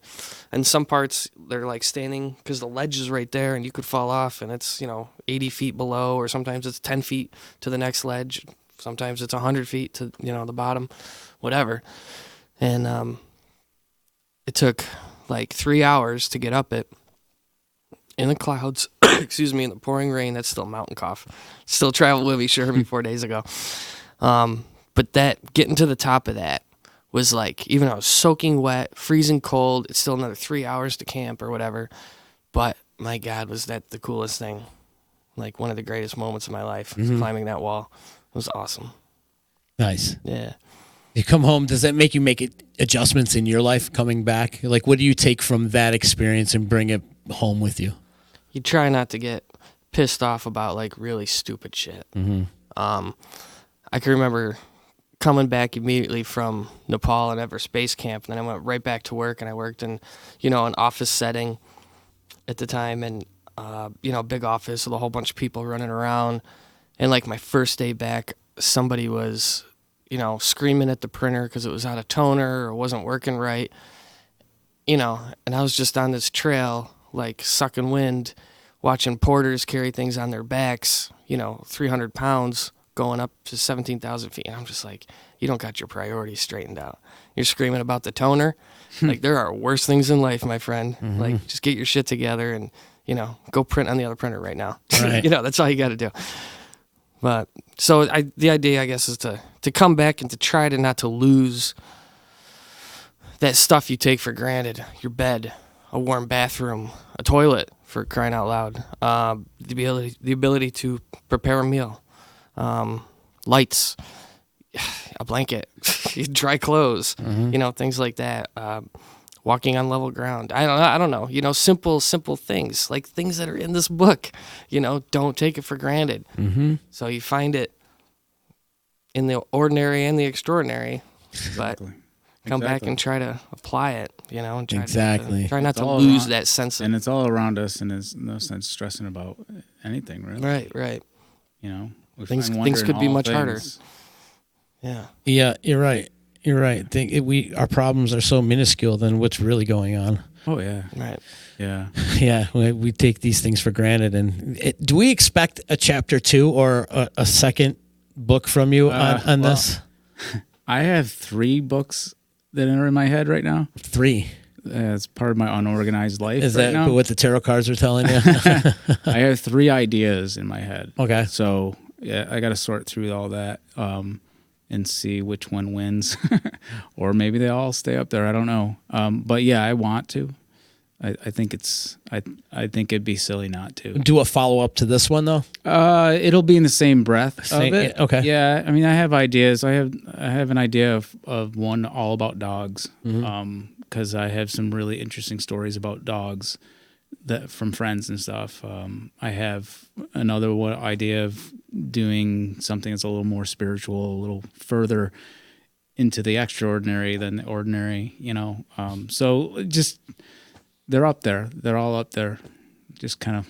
and some parts they're like standing because the ledge is right there, and you could fall off, and it's, you know, 80 feet below, or sometimes it's 10 feet to the next ledge, sometimes it's 100 feet to, you know, the bottom, whatever. And it took like 3 hours to get up it in the clouds, excuse me, in the pouring rain. That's still mountain cough. Still traveled with me, sure, me 4 days ago. But that getting to the top of that was like, even though I was soaking wet, freezing cold, it's still another 3 hours to camp or whatever. But my God, was that the coolest thing? Like one of the greatest moments of my life was climbing that wall. It was awesome. Nice. Yeah. You come home, does that make you make adjustments in your life coming back? Like, what do you take from that experience and bring it home with you? You try not to get pissed off about like really stupid shit. I can remember coming back immediately from Nepal and Everest Base Camp, and then I went right back to work, and I worked in, you know, an office setting at the time, and you know, big office with a whole bunch of people running around. And like my first day back, somebody was, you know, screaming at the printer because it was out of toner or wasn't working right, you know, and I was just on this trail, like sucking wind, watching porters carry things on their backs, you know, 300 pounds going up to 17,000 feet. And I'm just like, you don't got your priorities straightened out. You're screaming about the toner. Like, there are worse things in life, my friend. Like, just get your shit together and, you know, go print on the other printer right now. Right. You know, that's all you got to do. But so the idea, I guess, is to come back and to try to not to lose that stuff you take for granted, your bed, a warm bathroom, a toilet, for crying out loud. The ability to prepare a meal, lights, a blanket, dry clothes, things like that. Walking on level ground. I don't know. Simple things, like things that are in this book. Don't take it for granted. Mm-hmm. So you find it in the ordinary and the extraordinary, but come back and try to apply it. And try not to lose that sense of. And it's all around us, and there's no sense stressing about anything, really. Right. We Things find wonder could in be all much harder. things. Yeah. Yeah, you're right. You're right. Our problems are so minuscule than what's really going on. Oh yeah. Right. Yeah. Yeah, we take these things for granted. And do we expect a chapter 2 or a second book from you on this? I have 3 books that are in my head right now. 3. It's part of my unorganized life. Is right that now. what the tarot cards are telling you? I have 3 ideas in my head. Okay. So yeah, I got to sort through all that and see which one wins, or maybe they all stay up there. I don't know. But yeah, I want to. I think I think it'd be silly not to. Do a follow up to this one though. It'll be in the same breath of it. Okay. Yeah, I mean, I have ideas. I have an idea of one all about dogs. Because I have some really interesting stories about dogs that from friends and stuff. I have another idea of doing something that's a little more spiritual, a little further into the extraordinary than the ordinary. So just they're up there. They're all up there, just kind of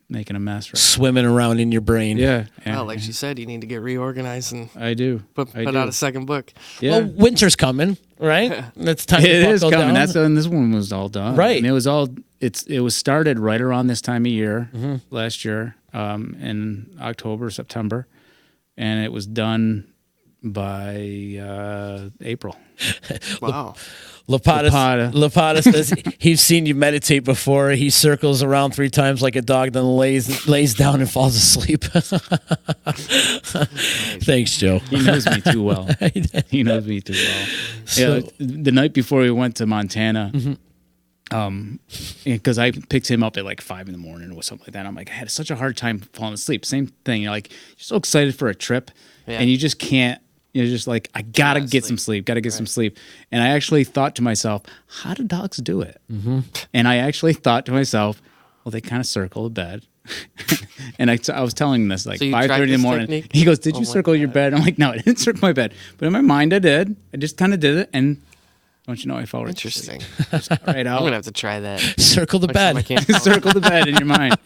making a mess. Right Swimming around in your brain. Yeah. Well, like she said, you need to get reorganized and I do. put out a second book. Yeah. Well, winter's coming, right? That's time. It is buckle coming. down. That's when this one was all done. Right. And it was all. It was started right around this time of year last year, in October, September, and it was done by April. Wow. Lapata says he's seen you meditate before. He circles around 3 times like a dog, then lays down and falls asleep. Thanks, Joe. He knows me too well. He knows me too well. So- Yeah, the night before we went to Montana, because I picked him up at like 5 a.m. or something like that. I'm like, I had such a hard time falling asleep. Same thing. You're like, you're so excited for a trip, and you just can't. You're just like, I gotta get some sleep. Gotta get some sleep. And I actually thought to myself, how do dogs do it? And I actually thought to myself, well, they kind of circle the bed. And I was telling him this like So you 5:30 tried in the this morning. technique? He goes, did Oh you my circle your God. bed? I'm like, no, I didn't circle my bed. But in my mind, I did. I just kind of did it. And don't you know, I fell right to sleep. Interesting. Just right out. I'm gonna have to try that. Circle the Next time I bed. can't- Circle the bed in your mind.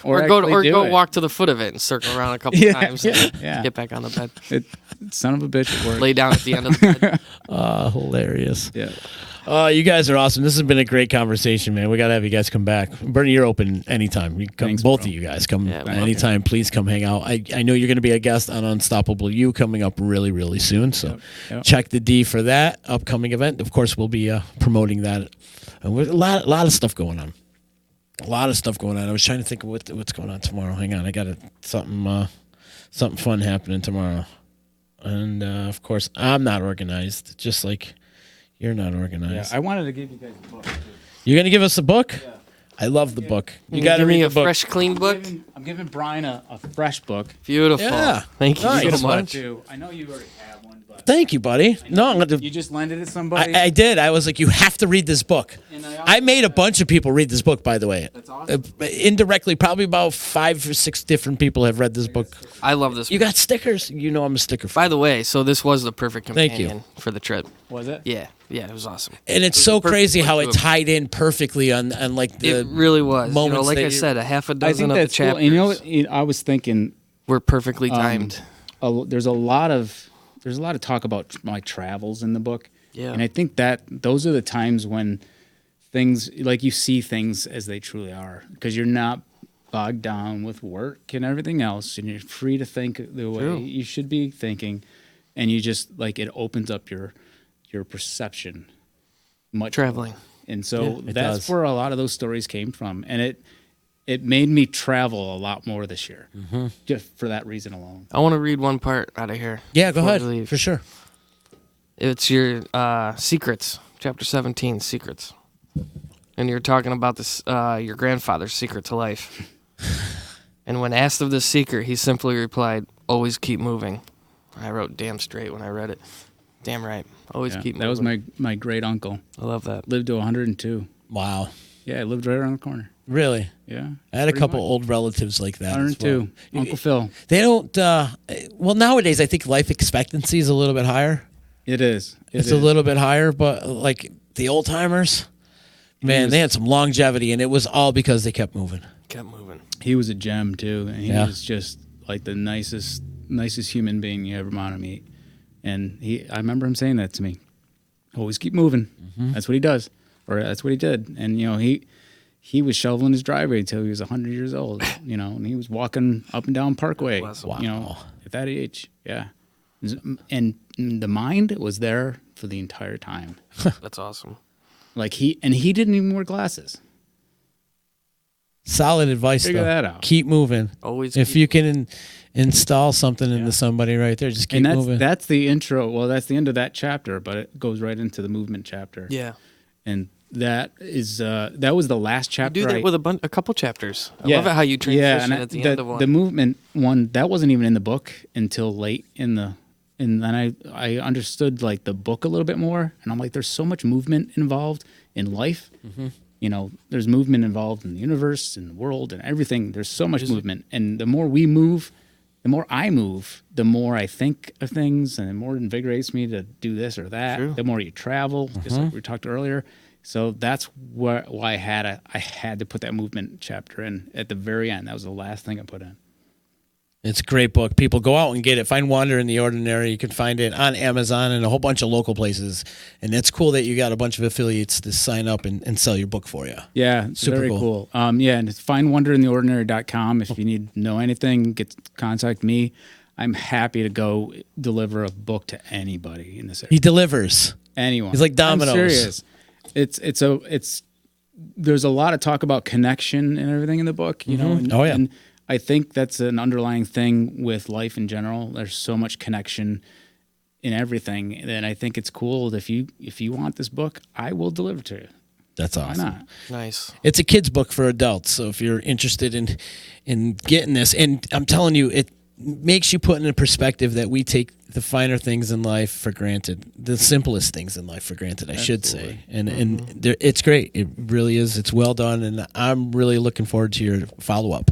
Or go actually do it. walk to the foot of it and circle around a couple times. And get back on the bed. Son of a bitch, it worked. Lay down at the end of the bed. Hilarious. Yeah. You guys are awesome. This has been a great conversation, man. We got to have you guys come back. Bernie, you're open anytime. You come, Thanks, both bro. of you guys come Yeah, anytime. Please come hang out. I know you're going to be a guest on Unstoppable You coming up really, really soon. So Yep. check the D for that upcoming event. Of course, we'll be promoting that. And with a lot of stuff going on. A lot of stuff going on. I was trying to think of what's going on tomorrow. Hang on, I got something fun happening tomorrow. And of course, I'm not organized, just like you're not Yeah, organized. I wanted to give you guys a book. You're gonna give us a book? Yeah. I love the book. You got to Give read me the a book. fresh, clean book. I'm giving Brian a fresh book. Beautiful. Yeah. Thank you Nice. Get a so book, much. too. I know you already have one, but Thank you, buddy. No, I'm gonna. you just lended it to somebody. I did. I was like, you have to read this book. And I also- I made a bunch of people read this book, by the way. That's awesome. Indirectly, probably about 5 or 6 different people have read this book. I love this. You got stickers. You know I'm a sticker fan. By the way, so this was the perfect Thank you. companion for the trip. Was it? Yeah, it was awesome. And it's It was so the perfect crazy book how to it have- tied in perfectly on like the It really was. moments like that I you- said, a half a I dozen think of the that's cool. chapters And you know what? I was thinking were perfectly timed. there's a lot of talk about my travels in the book. Yeah. And I think that those are the times when things like you see things as they truly are because you're not bogged down with work and everything else and you're free to think the way True. you should be thinking and you just like it opens up your perception much Traveling. more. And so it that's does. where a lot of those stories came from and it made me travel a lot more this year just for that reason alone. I want to read one part out of here. Yeah, go before we ahead. leave. For sure. It's your secrets, chapter 17, secrets. and you're talking about this your grandfather's secret to life. And when asked of this secret, he simply replied, "Always keep moving." I wrote "damn straight" when I read it. Damn right. Always keep moving. That was my great uncle. I love that. Lived to 102. Wow. Yeah, I lived right around the corner. Really? Yeah. I had a pretty couple much. old relatives like that. as 102. well. Uncle Phil. They don't. Well, nowadays I think life expectancy is a little bit higher. It is. It's a little bit higher, but like the old timers, man, they had some longevity, and it was all because they kept moving. Kept moving. He was a gem too, and he Yeah. was just like the nicest human being you ever want to meet. And I remember him saying that to me. Always keep moving. That's what he does, or that's what he did. And he was shoveling his driveway until he was 100 years old. And he was walking up and down Parkway. Wow. At that age, yeah. And the mind was there for the entire time. That's awesome. Like he didn't even wear glasses. Solid advice. Figure though. that out. Keep moving. Always If keep- you can install something into somebody right there, just keep And moving. that's the intro. Well, that's the end of that chapter, but it goes right into the movement chapter. Yeah. And that is that was the last You chapter. do that with a couple chapters. I Yeah. love it how you transition and at the end of one. The movement one that wasn't even in the book until late in the. And then I understood like the book a little bit more, and I'm like, there's so much movement involved in life. There's movement involved in the universe, in the world, and everything. There's so much movement, and the more we move, the more I move, the more I think of things, and the more it invigorates me to do this or that. True. The more you travel, just like we talked earlier. So that's why I had to put that movement chapter in at the very end. That was the last thing I put in. It's a great book. People go out and get it. Find Wander in the Ordinary. You can find it on Amazon and a whole bunch of local places. And it's cool that you got a bunch of affiliates to sign up and sell your book for you. Yeah, Super very cool. cool. And it's findwonderintheordinary.com. If you need to know anything, contact me. I'm happy to go deliver a book to anybody in this area. He delivers. Anyone. He's like Domino's. I'm serious. It's there's a lot of talk about connection and everything in the book, And, Oh, yeah. And I think that's an underlying thing with life in general. There's so much connection in everything, and I think it's cool that if you want this book, I will deliver to you. That's Why awesome. not? Nice. It's a kid's book for adults. So if you're interested in getting this, and I'm telling you, it makes you put in a perspective that we take the finer things in life for granted, the simplest things in life for granted, I should say. And it's great. It really is. It's well done, and I'm really looking forward to your follow up.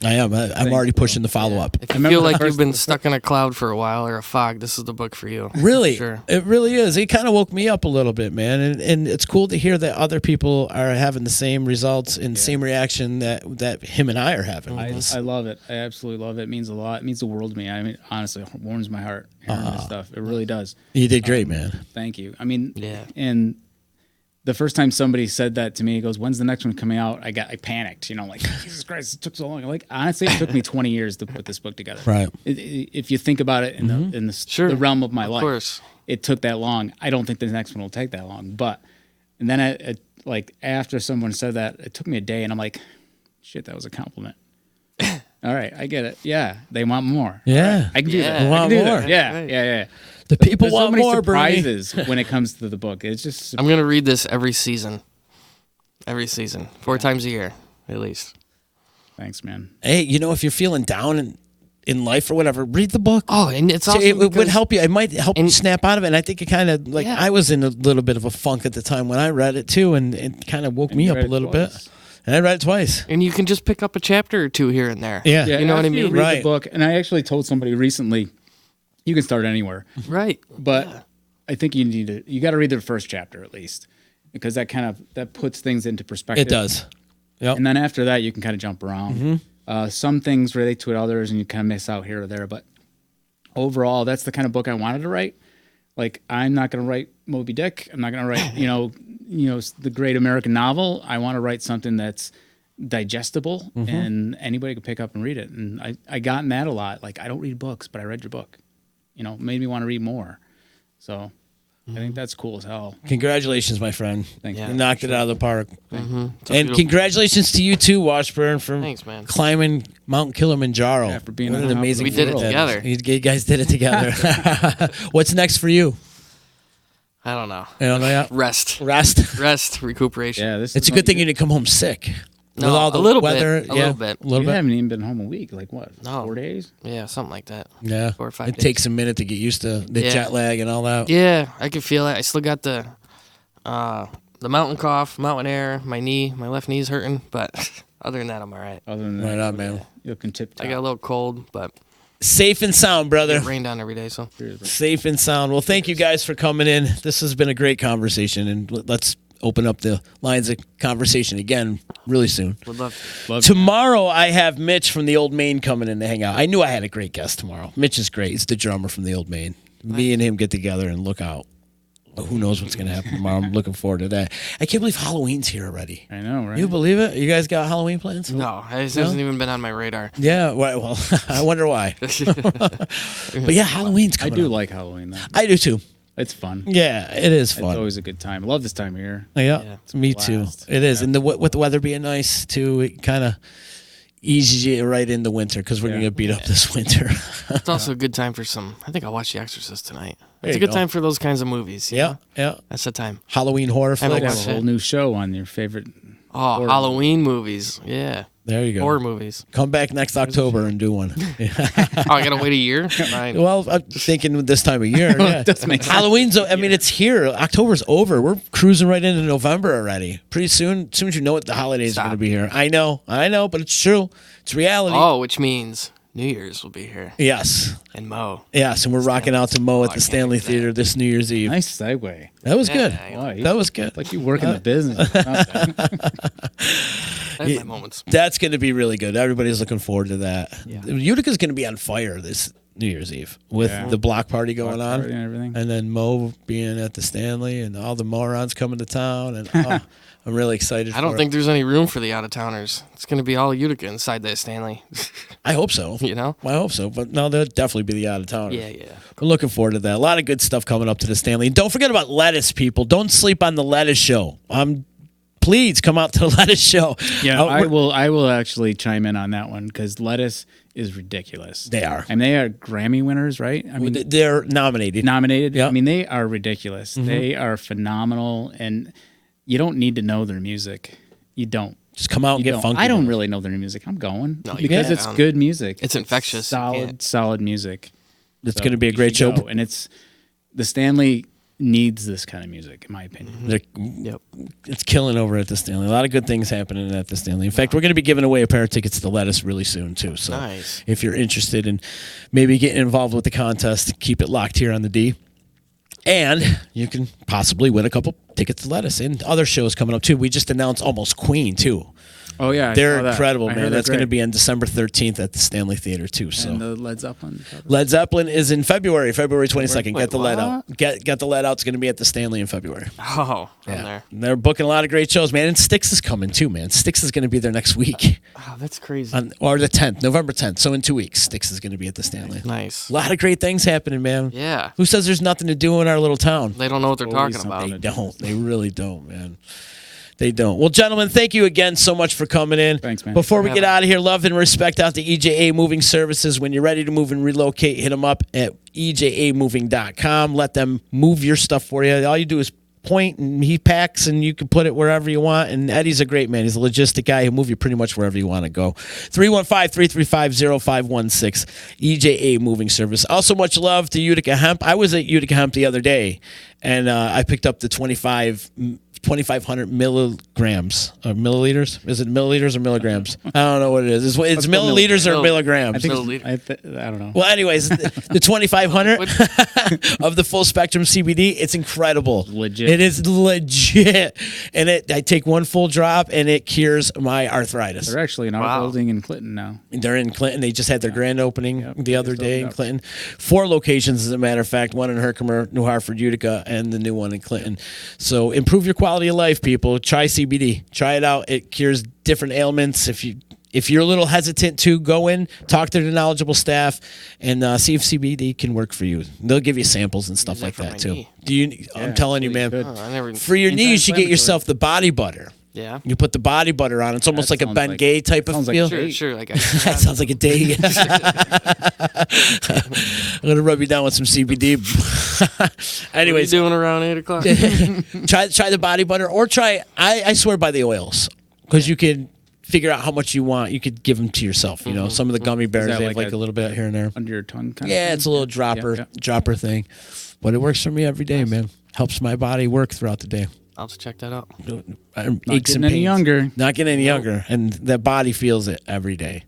I am. I'm already pushing the follow up. If you remember feel the like first- you've been stuck in a cloud for a while or a fog, this is the book for you. Really, Sure. it really is. It kind of woke me up a little bit, man, and it's cool to hear that other people are having the same results and same reaction that him and I are having. I love it. I absolutely love it. It means a lot. It means the world to me. I mean, honestly, it warms my heart hearing this stuff. It really does. You did great, man. Thank you. I mean, Yeah. And the first time somebody said that to me, he goes, "When's the next one coming out?" I panicked. Like, Jesus Christ, it took so long. Like, honestly, it took me 20 years to put this book together. Right. If you think about it in the Sure. the realm of my Of life, course. it took that long. I don't think the next one will take that long. But and then like after someone said that, it took me a day, and I'm like, shit, that was a compliment. All right, I get it. Yeah, they want more. Yeah. All right, I can do that. They I want can do more. that. Yeah, Right. yeah. The people There's so want many more, Bernie. surprises when it comes to the book. It's just I'm going to read this every season. Every season. 4 times a year, at least. thanks, man. Hey, if you're feeling down in life or whatever, read the book. Oh, and it's also it would because- help you. It might help you and- snap out of it. And I think it kind of Yeah. I was in a little bit of a funk at the time when I read it too, and it kind of woke me you up a read it little twice. bit. And I read it twice. And you can just pick up a chapter or two here and there. Yeah. You know what I after you mean? read Right. the book, and I actually told somebody recently, you can start anywhere, Right. but I think you got to read the first chapter at least, because that puts things into perspective. It does. Yep. And then after that, you can kind of jump around. Some things relate to others, and you kind of miss out here or there. But overall, that's the kind of book I wanted to write. Like, I'm not going to write Moby Dick. I'm not going to write, the great American novel. I want to write something that's digestible and anybody can pick up and read it. And I gotten that a lot. Like, I don't read books, but I read your book. Made me want to read more. So I think that's cool as hell. Congratulations, my friend. Thank Yeah. You knocked it out of the park. It's a And beautiful- congratulations to you too, Washburn, for Thanks, man. climbing Mount Kilimanjaro. Yeah, for being what on an top of amazing We did it feat that together. is. You guys did it together. What's next for you? I don't know. You don't know yet? Rest, recuperation. Yeah, this. It's a good thing you didn't come home sick. No, With all the a little weather, bit. A little bit. A little You bit. haven't even been home a week. Like what? No. 4 days? Yeah, something like that. Yeah. 4 or 5 It days. takes a minute to get used to the Yeah. jet lag and all that. Yeah, I can feel it. I still got the mountain cough, mountain air. My left knee's hurting, but other than that, I'm all right. Other than Right that, on, man. you can tip top. I got a little cold, but Safe and sound, brother. it rained on every day, so. Safe and sound. Well, thank you guys for coming in. This has been a great conversation, and let's open up the lines of conversation again really soon. Would love to. Love Tomorrow, I have Mitch from the Old Main coming in to hang out. I knew I had a great guest tomorrow. Mitch is great. He's the drummer from the Old Main. Me and him get together and look out. Who knows what's going to happen tomorrow? I'm looking forward to that. I can't believe Halloween's here already. I know, right? You believe it? You guys got Halloween plans? No, it hasn't even been on my radar. Yeah, well, I wonder why. But yeah, Halloween's I coming do up. like Halloween, though. I do too. It's fun. Yeah, it is It's fun. always a good time. I love this time of year. Yeah, It's me a too. blast. It is, Yeah. and with the weather being nice too, it kind of eases you right into winter because we're gonna Yeah. get beat up this winter. It's also a good time for some. I think I'll watch The Exorcist tonight. There It's a you good go. time for those kinds of movies. you yeah, know? yeah. That's the time. Halloween horror haven't I flicks. have watched a whole it. new show on your favorite. Oh, Horror Halloween movies. Yeah. There you go. Horror movies. Come back next October and do one. Oh, I got to wait a year? Fine. Well, I'm thinking this time of year. Yeah. Does make sense. Halloween's. I mean, it's here. October's over. We're cruising right into November already. Pretty soon. As soon as you know it, the holidays are Stop. going to be here. I know, but it's true. It's reality. Oh, which means New Year's will be here. Yes, And Mo. yes, and we're rocking out to Mo at I the can't Stanley do that. Theater this New Year's Eve. Nice segue. That was Yeah, good. I- Wow, you- That was good. Like you work in the business. or something. I have my moments. That's going to be really good. Everybody's looking forward to that. Yeah. Utica's going to be on fire this New Year's Eve with Yeah. the block party going Block on, party and everything. and then Mo being at the Stanley, and all the morons coming to town, and I'm really excited. I don't for think there's any room for the out-of-towners. It's going to be all Utica inside that Stanley. it. I hope so. You know? I hope so, but no, there'll definitely be the out of town. Yeah, yeah. We're looking forward to that. A lot of good stuff coming up to the Stanley. And don't forget about Lettuce, people. Don't sleep on the Lettuce show. Please come out to the Lettuce show. Yeah, I we're- will. I will actually chime in on that one because Lettuce is ridiculous. They are. and they are Grammy winners, right? I mean, They're nominated. nominated. Yep. I mean, they are ridiculous. They are phenomenal, and you don't need to know their music. You don't. Just come out and You get don't. funky. I don't really know their music. I'm going No, you because can't. it's good music. It's infectious. You Solid, can't. solid music. It's So going to be a you great show. should go. And it's the Stanley needs this kind of music, in my opinion. They're- Yep. It's killing over at the Stanley. A lot of good things happening at the Stanley. In fact, we're going to be giving away a pair of tickets to Lettuce really soon, too. So Nice. if you're interested in maybe getting involved with the contest, keep it locked here on the D. And you can possibly win a couple tickets to Lettuce and other shows coming up, too. We just announced Almost Queen, too. Oh yeah, I They're saw that. incredible, I man. heard That's they're going to great. be on December 13th at the Stanley Theater, too. So And the Led Zeppelin. Led Zeppelin is in February 22nd. Wait, Get the lead out. what? Get the lead out. It's going to be at the Stanley in February. Oh, I'm there. And they're booking a lot of great shows, man. And Styx is coming too, man. Styx is going to be there next week, Oh, that's crazy. or the 10th, November 10th. So in 2 weeks, Styx is going to be at the Stanley. Nice. A lot of great things happening, man. Yeah. Who says there's nothing to do in our little town? They don't know what they're Always talking about. something They don't. They really don't, man. They don't. Well, gentlemen, thank you again so much for coming in. Thanks, man. Before we For get having out of here, love and respect out to EJA Moving Services. When you're ready to move and relocate, hit them up at ejamoving.com. Let them move your stuff for you. All you do is point and he packs and you can put it wherever you want. And Eddie's a great man. He's a logistic guy. He'll move you pretty much wherever you want to go. 315-335-0516, EJA Moving Service. Also, much love to Utica Hemp. I was at Utica Hemp the other day and I picked up the 2,500 milligrams or milliliters. Is it milliliters or milligrams? I don't know what it is. It's milliliters or Mil- milligrams. I think Milliliter. I don't know. Well, anyways, the 2,500 of the full spectrum CBD, it's incredible. Legit. It is legit. And I take one full drop and it cures my arthritis. They're actually in our Wow. building in Clinton now. They're in Clinton. They just had their grand opening Yep. the other Just day in opened up. Clinton. 4 locations, as a matter of fact. One in Herkimer, New Hartford, Utica, and the new one in Clinton. So improve your quality of life, people. Try CBD. Try it out. It cures different ailments. If you're a little hesitant to go in, talk to the knowledgeable staff and see if CBD can work for you. They'll give you samples and stuff Use that like for that my too. knee. I'm telling you, man. really good. Oh, I never. For your knees, you get yourself the body butter. Yeah. You put the body butter on. It's almost That like a sounds Ben like- Gay type of sounds like feel. a Sure. Like That sounds like a day. I'm gonna rub you down with some CBD. Anyways, doing around 8 o'clock. try the body butter, or try. I swear by the oils, because you can figure out how much you want. You could give them to yourself. You know, some of the gummy bears that they have like like a little bit here and there. Under your tongue kind Yeah, of it's a little dropper Yeah. dropper thing, but it works for me every day, man. Helps my body work throughout the day. I'll have to check that out. Not getting any younger. Not getting any younger, and that body feels it every day.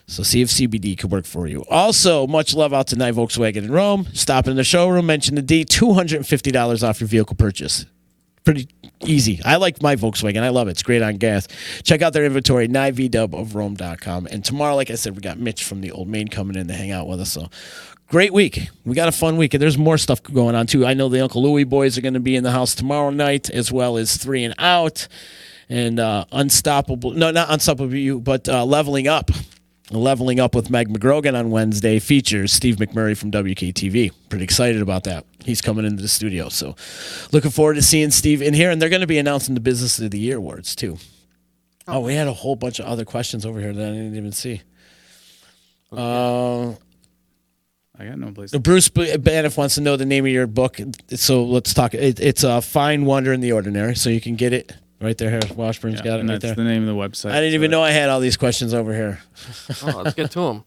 So see if CBD could work for you. Also, much love out to Nye Volkswagen in Rome. Stop in the showroom, mention the D, $250 off your vehicle purchase. Pretty easy. I like my Volkswagen. I love it. It's great on gas. Check out their inventory, nyvdubofrome.com. And tomorrow, like I said, we got Mitch from the Old Main coming in to hang out with us. So great week. We got a fun week, and there's more stuff going on too. I know the Uncle Louie boys are going to be in the house tomorrow night, as well as 3 and Out and Unstoppable. No, not Unstoppable You, but Leveling Up. Leveling Up with Meg McGrogan on Wednesday features Steve McMurray from WKTV. Pretty excited about that. He's coming into the studio, so looking forward to seeing Steve in here. And they're going to be announcing the Business of the Year awards too. Oh, we had a whole bunch of other questions over here that I didn't even see. I got no place. Bruce Baniff wants to know the name of your book, so let's talk. It's a Fine Wonder in the Ordinary, so you can get it right there. Here, Washburn's got it and right that's there. the name of the website. I didn't even know I had all these questions over here. Oh, let's get to them.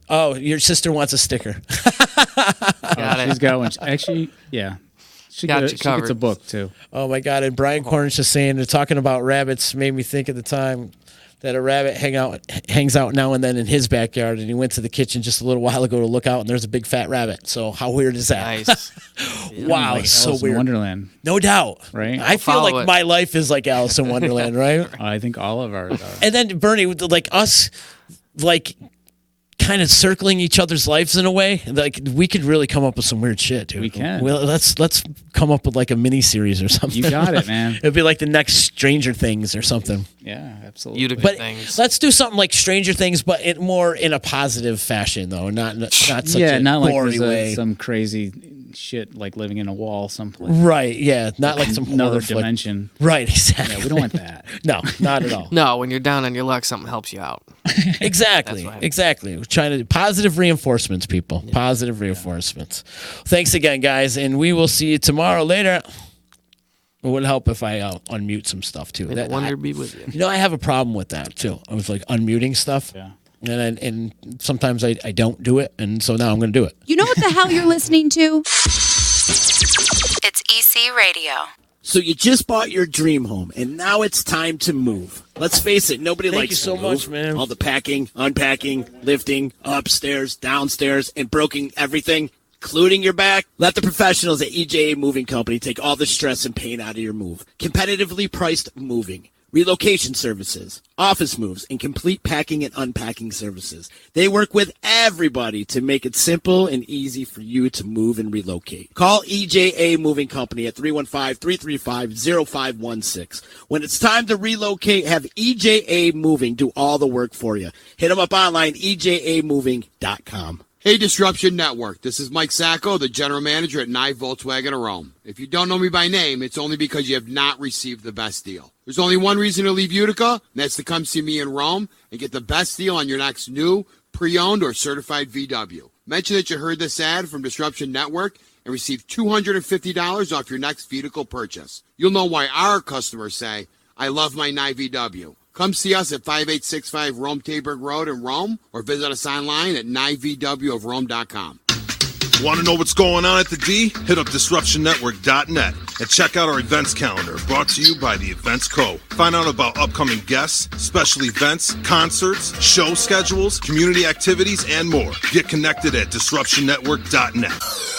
Oh, your sister wants a sticker. Got it. She's got one. Actually, yeah. She Got gets you she gets a covered. book too. Oh my God! And Brian Cornish is saying they're talking about rabbits. Made me think of the time that a rabbit hangs out now and then in his backyard, and he went to the kitchen just a little while ago to look out, and there's a big fat rabbit. So how weird is that? Nice. Wow, Like so Alice in weird. Wonderland. No doubt. Right? I feel follow like it. my life is like Alice in Wonderland, right? I think all of ours are. And then Bernie, like us, like kind of circling each other's lives in a way. Like we could really come up with some weird shit, dude. We can. Well, let's come up with like a mini series or something. You got it, man. It'd be like the next Stranger Things or something. Yeah, absolutely. Utica But things. let's do something like Stranger Things, but it more in a positive fashion, though, not such yeah, a not like gory there's way. some crazy shit like living in a wall someplace. Right? Yeah, not like some Another horror flick. dimension. Right? Exactly. Yeah, we don't want that. No, not at all. No, when you're down on your luck, something helps you out. Exactly. That's right. Exactly. We're trying to positive reinforcements, people. Positive reinforcements. Thanks again, guys, and we will see you tomorrow later. It would help if I unmute some stuff too. May the wonder be with you. You know, I have a problem with that too. I was like unmuting stuff. Yeah. And sometimes I don't do it, and so now I'm going to do it. You know what the hell you're listening to? It's EC Radio. So you just bought your dream home, and now it's time to move. Let's face it, nobody Thank likes you so to move. much, man. All the packing, unpacking, lifting, upstairs, downstairs, and broking everything, including your back. Let the professionals at EJA Moving Company take all the stress and pain out of your move. Competitively priced moving, relocation services, office moves, and complete packing and unpacking services. They work with everybody to make it simple and easy for you to move and relocate. Call EJA Moving Company at 315-335-0516. When it's time to relocate, have EJA Moving do all the work for you. Hit them up online, ejamoving.com. Hey, Disruption Network. This is Mike Sacco, the general manager at Nye Volkswagen of Rome. If you don't know me by name, it's only because you have not received the best deal. There's only one reason to leave Utica, and that's to come see me in Rome and get the best deal on your next new, pre-owned, or certified VW. Mention that you heard this ad from Disruption Network and receive $250 off your next vehicle purchase. You'll know why our customers say, I love my Nye VW. Come see us at 5865 Rome Taberg Road in Rome, or visit us online at nyvwofrome.com. Want to know what's going on at the D? Hit up DisruptionNetwork.net and check out our events calendar brought to you by the Events Co. Find out about upcoming guests, special events, concerts, show schedules, community activities, and more. Get connected at DisruptionNetwork.net.